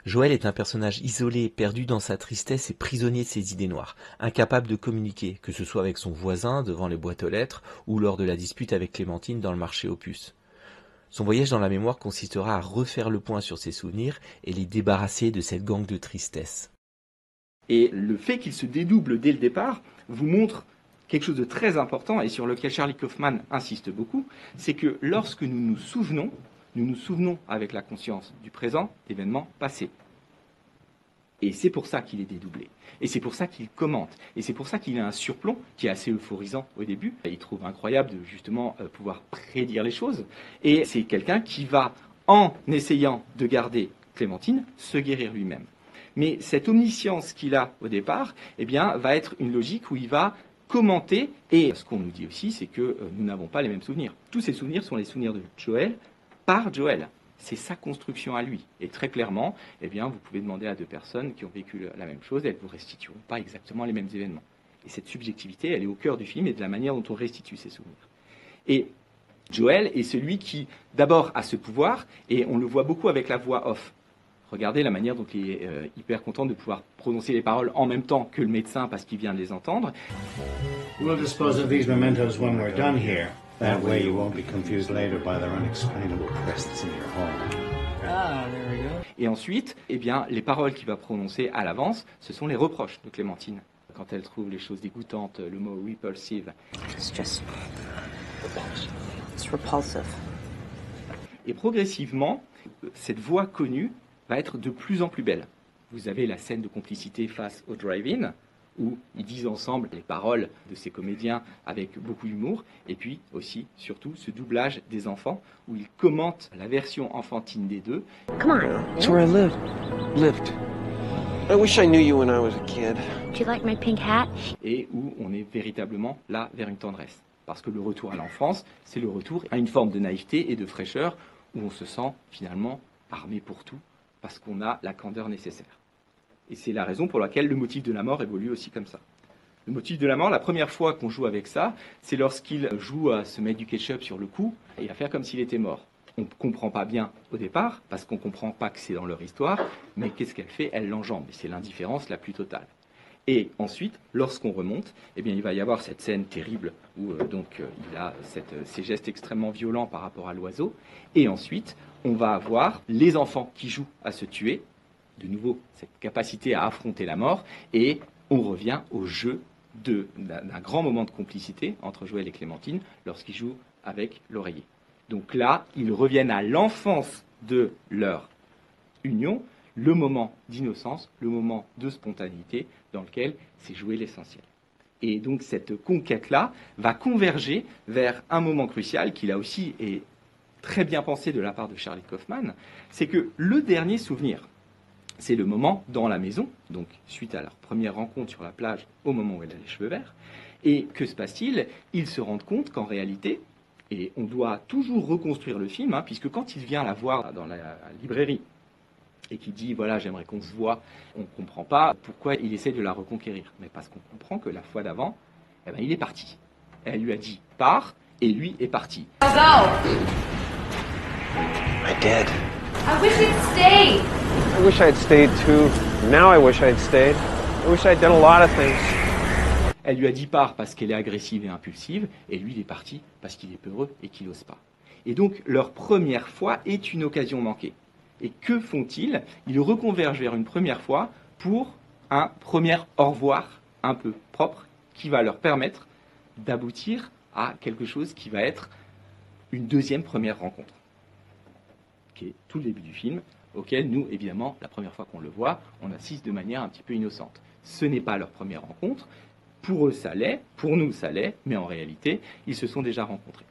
Joel est un personnage isolé, perdu dans sa tristesse et prisonnier de ses idées noires, incapable de communiquer, que ce soit avec son voisin devant les boîtes aux lettres ou lors de la dispute avec Clémentine dans le marché aux puces. Son voyage dans la mémoire consistera à refaire le point sur ses souvenirs et les débarrasser de cette gangue de tristesse. Et le fait qu'il se dédouble dès le départ vous montre quelque chose de très important et sur lequel Charlie Kaufman insiste beaucoup, c'est que lorsque nous nous souvenons avec la conscience du présent d'événements passés. Et c'est pour ça qu'il est dédoublé. Et c'est pour ça qu'il commente. Et c'est pour ça qu'il a un surplomb qui est assez euphorisant au début. Il trouve incroyable de justement pouvoir prédire les choses. Et c'est quelqu'un qui va, en essayant de garder Clémentine, se guérir lui-même. Mais cette omniscience qu'il a au départ, eh bien, va être une logique où il va commenter. Et ce qu'on nous dit aussi, c'est que nous n'avons pas les mêmes souvenirs. Tous ces souvenirs sont les souvenirs de Joel par Joel. C'est sa construction à lui. Et très clairement, eh bien, vous pouvez demander à deux personnes qui ont vécu la même chose, elles ne vous restitueront pas exactement les mêmes événements. Et cette subjectivité, elle est au cœur du film et de la manière dont on restitue ces souvenirs. Et Joel est celui qui, d'abord, a ce pouvoir, et on le voit beaucoup avec la voix off. Regardez la manière dont il est hyper content de pouvoir prononcer les paroles en même temps que le médecin parce qu'il vient de les entendre. We'll dispose of these mementos when we're done here. That way you won't be confused later by their unexplainable presence in your home. Ah, there we go. Et ensuite, eh bien, les paroles qu'il va prononcer à l'avance, ce sont les reproches de Clémentine. Quand elle trouve les choses dégoûtantes, le mot repulsive. It's repulsive. Et progressivement, cette voix connue va être de plus en plus belle. Vous avez la scène de complicité face au drive-in, où ils disent ensemble les paroles de ces comédiens avec beaucoup d'humour, et puis aussi, surtout, ce doublage des enfants, où ils commentent la version enfantine des deux. Come on. That's where I lived. I wish I knew you when I was a kid. Do you like my pink hat? Et où on est véritablement là vers une tendresse. Parce que le retour à l'enfance, c'est le retour à une forme de naïveté et de fraîcheur, où on se sent finalement armé pour tout, parce qu'on a la candeur nécessaire. Et c'est la raison pour laquelle le motif de la mort évolue aussi comme ça. Le motif de la mort, la première fois qu'on joue avec ça, c'est lorsqu'il joue à se mettre du ketchup sur le cou et à faire comme s'il était mort. On ne comprend pas bien au départ, parce qu'on ne comprend pas que c'est dans leur histoire, mais qu'est-ce qu'elle fait? Elle l'enjambe, et c'est l'indifférence la plus totale. Et ensuite, lorsqu'on remonte, eh bien, il va y avoir cette scène terrible où il a ces gestes extrêmement violents par rapport à l'oiseau. Et ensuite, on va avoir les enfants qui jouent à se tuer, de nouveau cette capacité à affronter la mort, et on revient au jeu d'un grand moment de complicité entre Joël et Clémentine lorsqu'ils jouent avec l'oreiller. Donc là, ils reviennent à l'enfance de leur union, le moment d'innocence, le moment de spontanéité dans lequel s'est joué l'essentiel. Et donc cette conquête-là va converger vers un moment crucial qui là aussi est très bien pensé de la part de Charlie Kaufman, c'est que le dernier souvenir, c'est le moment dans la maison, donc suite à leur première rencontre sur la plage au moment où elle a les cheveux verts. Et que se passe-t-il? Ils se rendent compte qu'en réalité, et on doit toujours reconstruire le film, puisque quand il vient la voir dans la librairie et qu'il dit « voilà, j'aimerais qu'on se voit », on ne comprend pas pourquoi il essaie de la reconquérir. Mais parce qu'on comprend que la fois d'avant, eh ben, il est parti. Elle lui a dit « pars » et lui est parti. Go! I did. I wish you'd stayed. I wish I'd stayed too. Now I wish I'd stayed. I wish I'd done a lot of things. Elle lui a dit pars parce qu'elle est agressive et impulsive, et lui il est parti parce qu'il est peureux et qu'il n'ose pas. Et donc leur première fois est une occasion manquée. Et que font-ils? Ils reconvergent vers une première fois pour un premier au revoir un peu propre qui va leur permettre d'aboutir à quelque chose qui va être une deuxième première rencontre, qui est tout le début du film, auquel nous, évidemment, la première fois qu'on le voit, on assiste de manière un petit peu innocente. Ce n'est pas leur première rencontre, pour eux ça l'est, pour nous ça l'est, mais en réalité, ils se sont déjà rencontrés.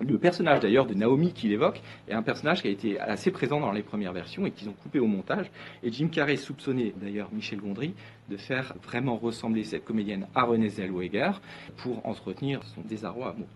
Le personnage d'ailleurs de Naomi qu'il évoque est un personnage qui a été assez présent dans les premières versions et qu'ils ont coupé au montage. Et Jim Carrey soupçonnait d'ailleurs Michel Gondry de faire vraiment ressembler cette comédienne à Renée Zellweger pour entretenir son désarroi amoureux.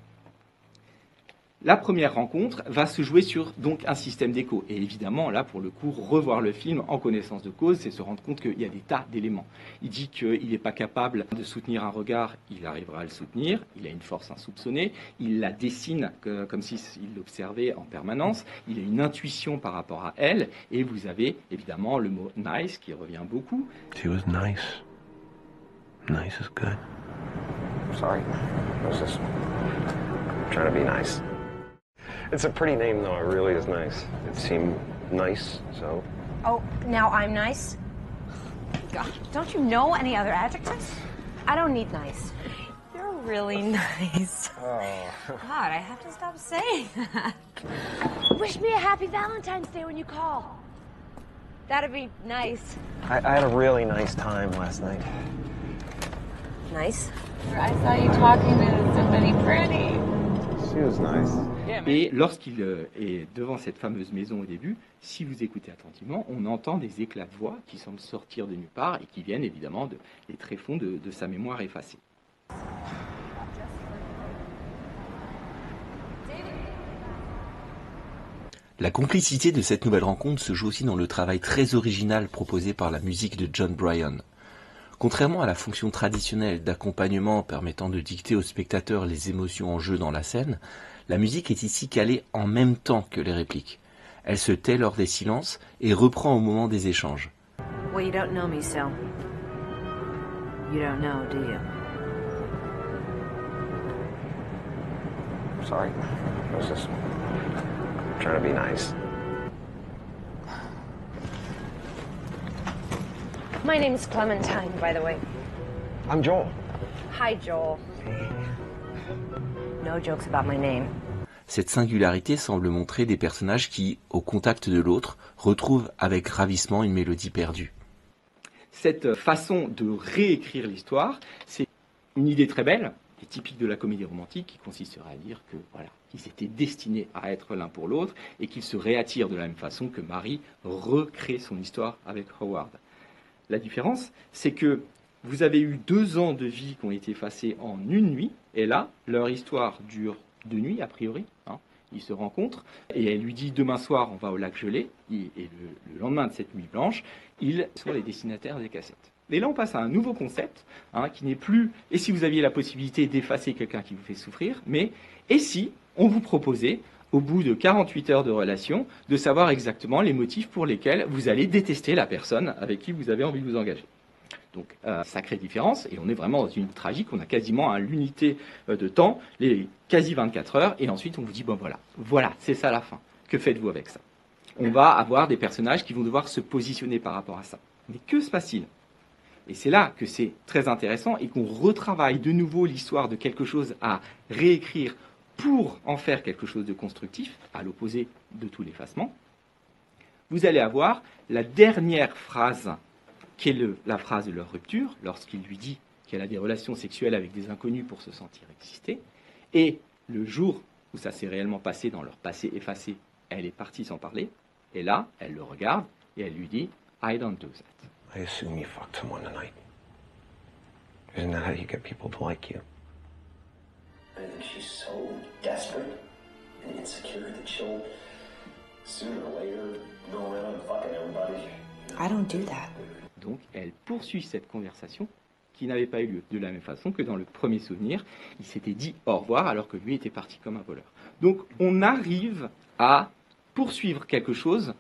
La première rencontre va se jouer sur donc un système d'écho. Et évidemment, là, pour le coup, revoir le film en connaissance de cause, c'est se rendre compte qu'il y a des tas d'éléments. Il dit qu'il n'est pas capable de soutenir un regard, il arrivera à le soutenir, il a une force insoupçonnée, il la dessine comme s'il l'observait en permanence, il a une intuition par rapport à elle, et vous avez évidemment le mot « nice » qui revient beaucoup. She was nice. Nice is good. Sorry. I was just trying to be nice. It's a pretty name, though. It really is nice. It seemed nice, so... Oh, now I'm nice? God, don't you know any other adjectives? I don't need nice. You're really nice. Oh. God, I have to stop saying that. Wish me a happy Valentine's Day when you call. That'd be nice. I had a really nice time last night. Nice? I saw you talking to somebody pretty. She was nice. Et lorsqu'il est devant cette fameuse maison au début, si vous écoutez attentivement, on entend des éclats de voix qui semblent sortir de nulle part et qui viennent évidemment des tréfonds de sa mémoire effacée. La complicité de cette nouvelle rencontre se joue aussi dans le travail très original proposé par la musique de Jon Brion. Contrairement à la fonction traditionnelle d'accompagnement permettant de dicter au spectateur les émotions en jeu dans la scène, la musique est ici calée en même temps que les répliques. Elle se tait lors des silences et reprend au moment des échanges. Well, you don't know me, so... You don't know, do you? Sorry. I was just trying to be nice. My name's Clementine, by the way. I'm Joel. Hi, Joel. No jokes about my name. Cette singularité semble montrer des personnages qui, au contact de l'autre, retrouvent avec ravissement une mélodie perdue. Cette façon de réécrire l'histoire, c'est une idée très belle, et typique de la comédie romantique, qui consistera à dire que voilà, qu'ils étaient destinés à être l'un pour l'autre et qu'ils se réattirent de la même façon que Mary recrée son histoire avec Howard. La différence, c'est que vous avez eu 2 ans de vie qui ont été effacés en une nuit, et là, leur histoire dure 2 nuits, a priori. Ils se rencontrent, et elle lui dit demain soir, on va au lac gelé, et le lendemain de cette nuit blanche, ils sont les destinataires des cassettes. Et là, on passe à un nouveau concept, qui n'est plus « et si vous aviez la possibilité d'effacer quelqu'un qui vous fait souffrir », mais « et si on vous proposait, au bout de 48 heures de relation, de savoir exactement les motifs pour lesquels vous allez détester la personne avec qui vous avez envie de vous engager ». Donc, sacrée différence, et on est vraiment dans une tragique, on a quasiment l'unité de temps, les quasi 24 heures, et ensuite on vous dit, bon voilà, c'est ça la fin. Que faites-vous avec ça? On va avoir des personnages qui vont devoir se positionner par rapport à ça. Mais que se passe-t-il? Et c'est là que c'est très intéressant, et qu'on retravaille de nouveau l'histoire de quelque chose à réécrire pour en faire quelque chose de constructif, à l'opposé de tout l'effacement. Vous allez avoir la dernière phrase qui est la phrase de leur rupture, lorsqu'il lui dit qu'elle a des relations sexuelles avec des inconnus pour se sentir exister, et le jour où ça s'est réellement passé dans leur passé effacé, elle est partie sans parler, et là, elle le regarde, et elle lui dit « I don't do that ». I assume you fucked someone tonight. Isn't that how you get people to like you? I think she's so desperate and insecure that she'll, sooner or later, go around fucking everybody. I don't do that. Donc, elle poursuit cette conversation qui n'avait pas eu lieu. De la même façon que dans le premier souvenir, il s'était dit au revoir alors que lui était parti comme un voleur. Donc, on arrive à poursuivre quelque chose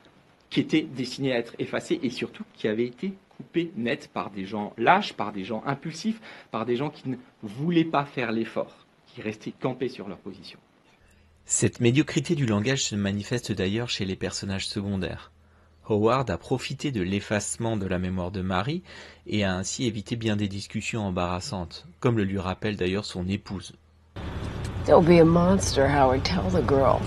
qui était destiné à être effacé et surtout qui avait été coupé net par des gens lâches, par des gens impulsifs, par des gens qui ne voulaient pas faire l'effort, qui restaient campés sur leur position. Cette médiocrité du langage se manifeste d'ailleurs chez les personnages secondaires. Howard a profité de l'effacement de la mémoire de Mary et a ainsi évité bien des discussions embarrassantes, comme le lui rappelle d'ailleurs son épouse. Don't be a monster, Howard. Tell the girl.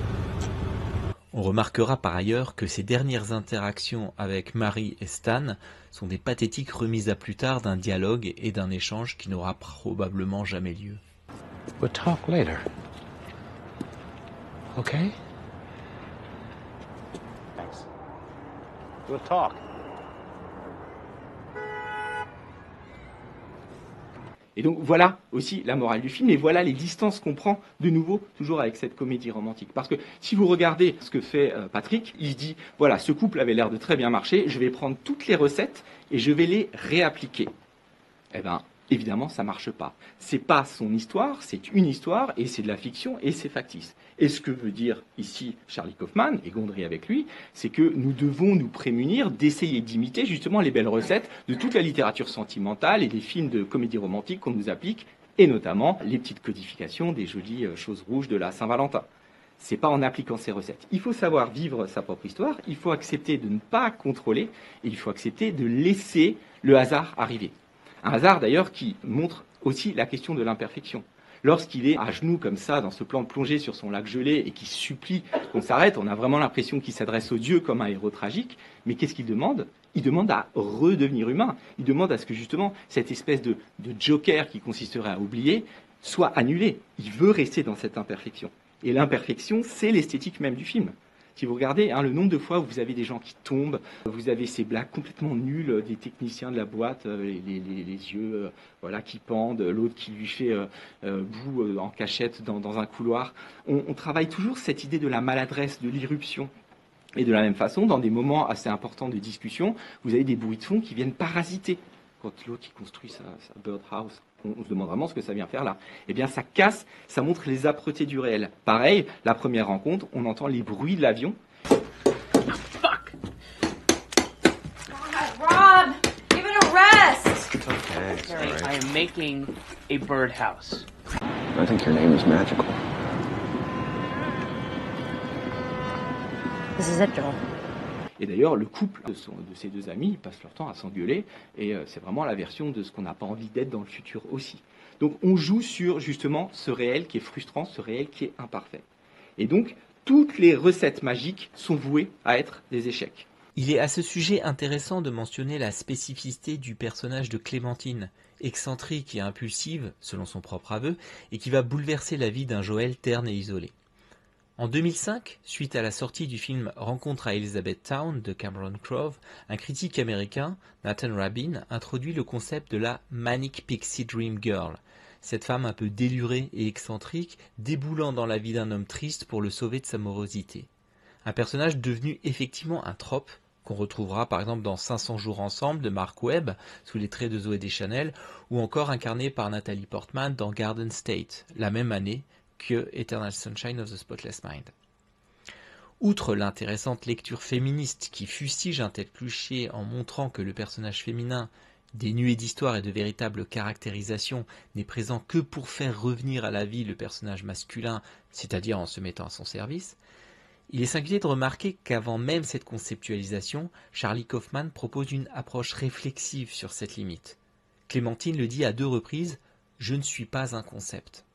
On remarquera par ailleurs que ces dernières interactions avec Mary et Stan sont des pathétiques remises à plus tard d'un dialogue et d'un échange qui n'aura probablement jamais lieu. We'll talk later. Okay? Thanks. We'll talk. Et donc voilà aussi la morale du film, et voilà les distances qu'on prend de nouveau toujours avec cette comédie romantique. Parce que si vous regardez ce que fait Patrick, il dit, voilà, ce couple avait l'air de très bien marcher, je vais prendre toutes les recettes et je vais les réappliquer. Eh bien, évidemment, ça ne marche pas. C'est pas son histoire, c'est une histoire, et c'est de la fiction, et c'est factice. Et ce que veut dire ici Charlie Kaufman, et Gondry avec lui, c'est que nous devons nous prémunir d'essayer d'imiter justement les belles recettes de toute la littérature sentimentale et des films de comédie romantique qu'on nous applique, et notamment les petites codifications des jolies choses rouges de la Saint-Valentin. c'est pas en appliquant ces recettes. Il faut savoir vivre sa propre histoire, il faut accepter de ne pas contrôler, et il faut accepter de laisser le hasard arriver. Un hasard d'ailleurs qui montre aussi la question de l'imperfection. Lorsqu'il est à genoux comme ça, dans ce plan de plongée sur son lac gelé, et qui supplie qu'on s'arrête, on a vraiment l'impression qu'il s'adresse aux dieux comme un héros tragique, mais qu'est-ce qu'il demande ? Il demande à redevenir humain, il demande à ce que justement cette espèce de joker qui consisterait à oublier soit annulé. Il veut rester dans cette imperfection. Et l'imperfection, c'est l'esthétique même du film. Si vous regardez le nombre de fois où vous avez des gens qui tombent, vous avez ces blagues complètement nulles des techniciens de la boîte, les yeux qui pendent, l'autre qui lui fait boue en cachette dans un couloir. On travaille toujours cette idée de la maladresse, de l'irruption. Et de la même façon, dans des moments assez importants de discussion, vous avez des bruits de fond qui viennent parasiter. Quand l'autre construit sa birdhouse, on se demande vraiment ce que ça vient faire là. Eh bien, ça casse, ça montre les âpretés du réel. Pareil, la première rencontre, on entend les bruits de l'avion. Fuck! God, Rob! Give it a rest! It's okay. It's all right. I am making a birdhouse. I think your name is magical. This is it, Joel. Et d'ailleurs, le couple de ces deux amis, ils passent leur temps à s'engueuler, et c'est vraiment la version de ce qu'on n'a pas envie d'être dans le futur aussi. Donc on joue sur justement ce réel qui est frustrant, ce réel qui est imparfait. Et donc, toutes les recettes magiques sont vouées à être des échecs. Il est à ce sujet intéressant de mentionner la spécificité du personnage de Clémentine, excentrique et impulsive, selon son propre aveu, et qui va bouleverser la vie d'un Joel terne et isolé. En 2005, suite à la sortie du film Rencontre à Elizabethtown de Cameron Crowe, un critique américain, Nathan Rabin, introduit le concept de la Manic Pixie Dream Girl, cette femme un peu délurée et excentrique, déboulant dans la vie d'un homme triste pour le sauver de sa morosité. Un personnage devenu effectivement un trope, qu'on retrouvera par exemple dans 500 jours ensemble de Mark Webb, sous les traits de Zooey Deschanel, ou encore incarné par Natalie Portman dans Garden State, la même année que Eternal Sunshine of the Spotless Mind. Outre l'intéressante lecture féministe qui fustige un tel cliché en montrant que le personnage féminin, dénué d'histoire et de véritable caractérisation, n'est présent que pour faire revenir à la vie le personnage masculin, c'est-à-dire en se mettant à son service, il est singulier de remarquer qu'avant même cette conceptualisation, Charlie Kaufman propose une approche réflexive sur cette limite. Clémentine le dit à 2 reprises « Je ne suis pas un concept ».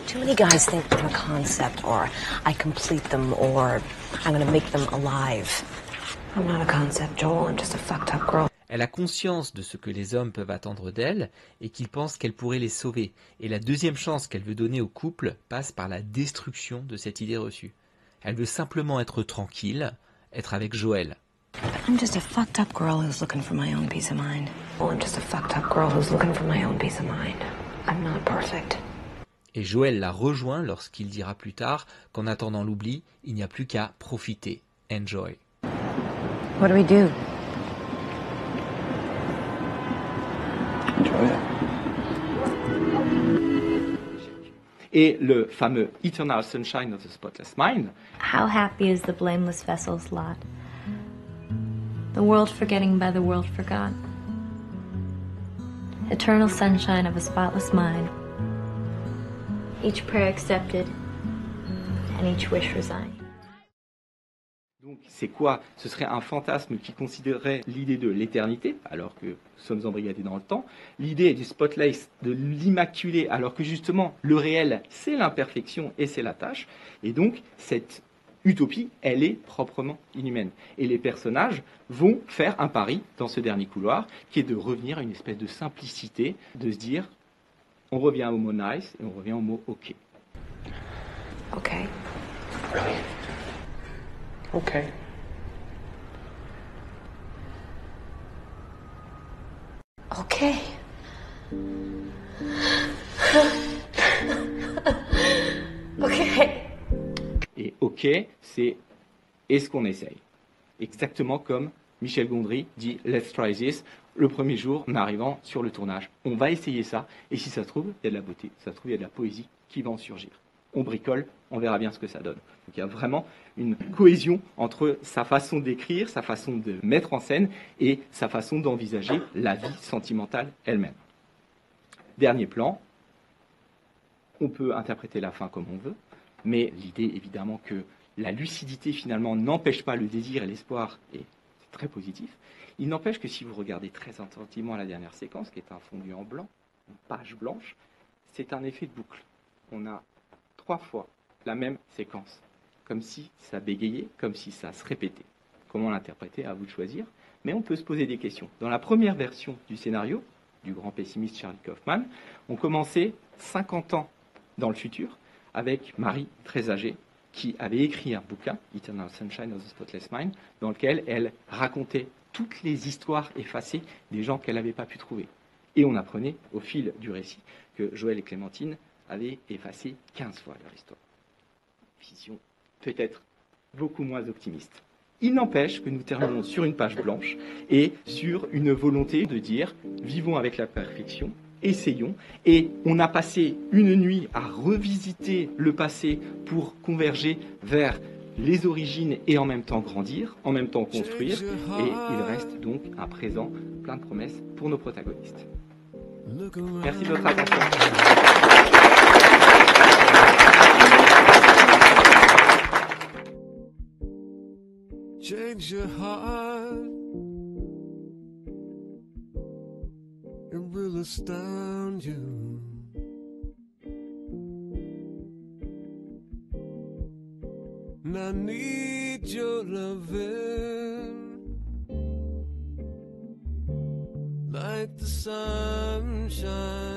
Too many guys think I'm a concept, or I complete them, or I'm gonna make them alive. I'm not a concept, Joel. I'm just a fucked up girl. Elle a conscience de ce que les hommes peuvent attendre d'elle et qu'ils pensent qu'elle pourrait les sauver. Et la deuxième chance qu'elle veut donner au couple passe par la destruction de cette idée reçue. Elle veut simplement être tranquille, être avec Joel. I'm just a fucked up girl who's looking for my own peace of mind. Well, I'm just a fucked up girl who's looking for my own peace of mind. I'm not perfect. Et Joel la rejoint lorsqu'il dira plus tard qu'en attendant l'oubli, il n'y a plus qu'à profiter. Enjoy. What do we do? Enjoy it. Et le fameux Eternal Sunshine of the Spotless Mind. How happy is the blameless vessel's lot? The world forgetting by the world forgot. Eternal sunshine of a spotless mind. Each prayer accepted, and each wish resigned. Donc c'est quoi ? Ce serait un fantasme qui considérerait l'idée de l'éternité, alors que nous sommes embrigadés dans le temps, l'idée du spotlight, de l'immaculé, alors que justement le réel, c'est l'imperfection et c'est la tâche, et donc cette utopie, elle est proprement inhumaine. Et les personnages vont faire un pari dans ce dernier couloir, qui est de revenir à une espèce de simplicité, de se dire, on revient au mot nice et on revient au mot ok. Ok. Really? Okay. Okay. Okay. Et ok, c'est est-ce qu'on essaye ? Exactement comme Michel Gondry dit « Let's try this ». Le premier jour, en arrivant sur le tournage, on va essayer ça, et si ça se trouve, il y a de la beauté, si ça se trouve, il y a de la poésie qui va en surgir. On bricole, on verra bien ce que ça donne. Donc il y a vraiment une cohésion entre sa façon d'écrire, sa façon de mettre en scène, et sa façon d'envisager la vie sentimentale elle-même. Dernier plan, on peut interpréter la fin comme on veut. Mais l'idée, évidemment, que la lucidité, finalement, n'empêche pas le désir et l'espoir, et c'est très positif. Il n'empêche que si vous regardez très attentivement la dernière séquence, qui est un fondu en blanc, une page blanche, c'est un effet de boucle. On a 3 fois la même séquence, comme si ça bégayait, comme si ça se répétait. Comment l'interpréter, à vous de choisir. Mais on peut se poser des questions. Dans la première version du scénario, du grand pessimiste Charlie Kaufman, on commençait 50 ans dans le futur, avec Marie, très âgée, qui avait écrit un bouquin, Eternal Sunshine of the Spotless Mind, dans lequel elle racontait toutes les histoires effacées des gens qu'elle n'avait pas pu trouver. Et on apprenait, au fil du récit, que Joël et Clémentine avaient effacé 15 fois leur histoire. Vision peut-être beaucoup moins optimiste. Il n'empêche que nous terminons sur une page blanche et sur une volonté de dire « vivons avec la perfection ». Essayons. Et on a passé une nuit à revisiter le passé pour converger vers les origines et en même temps grandir, en même temps construire. Et il reste donc un présent plein de promesses pour nos protagonistes. Merci de votre attention. Change your heart. It will astound you. And I need your loving like the sunshine.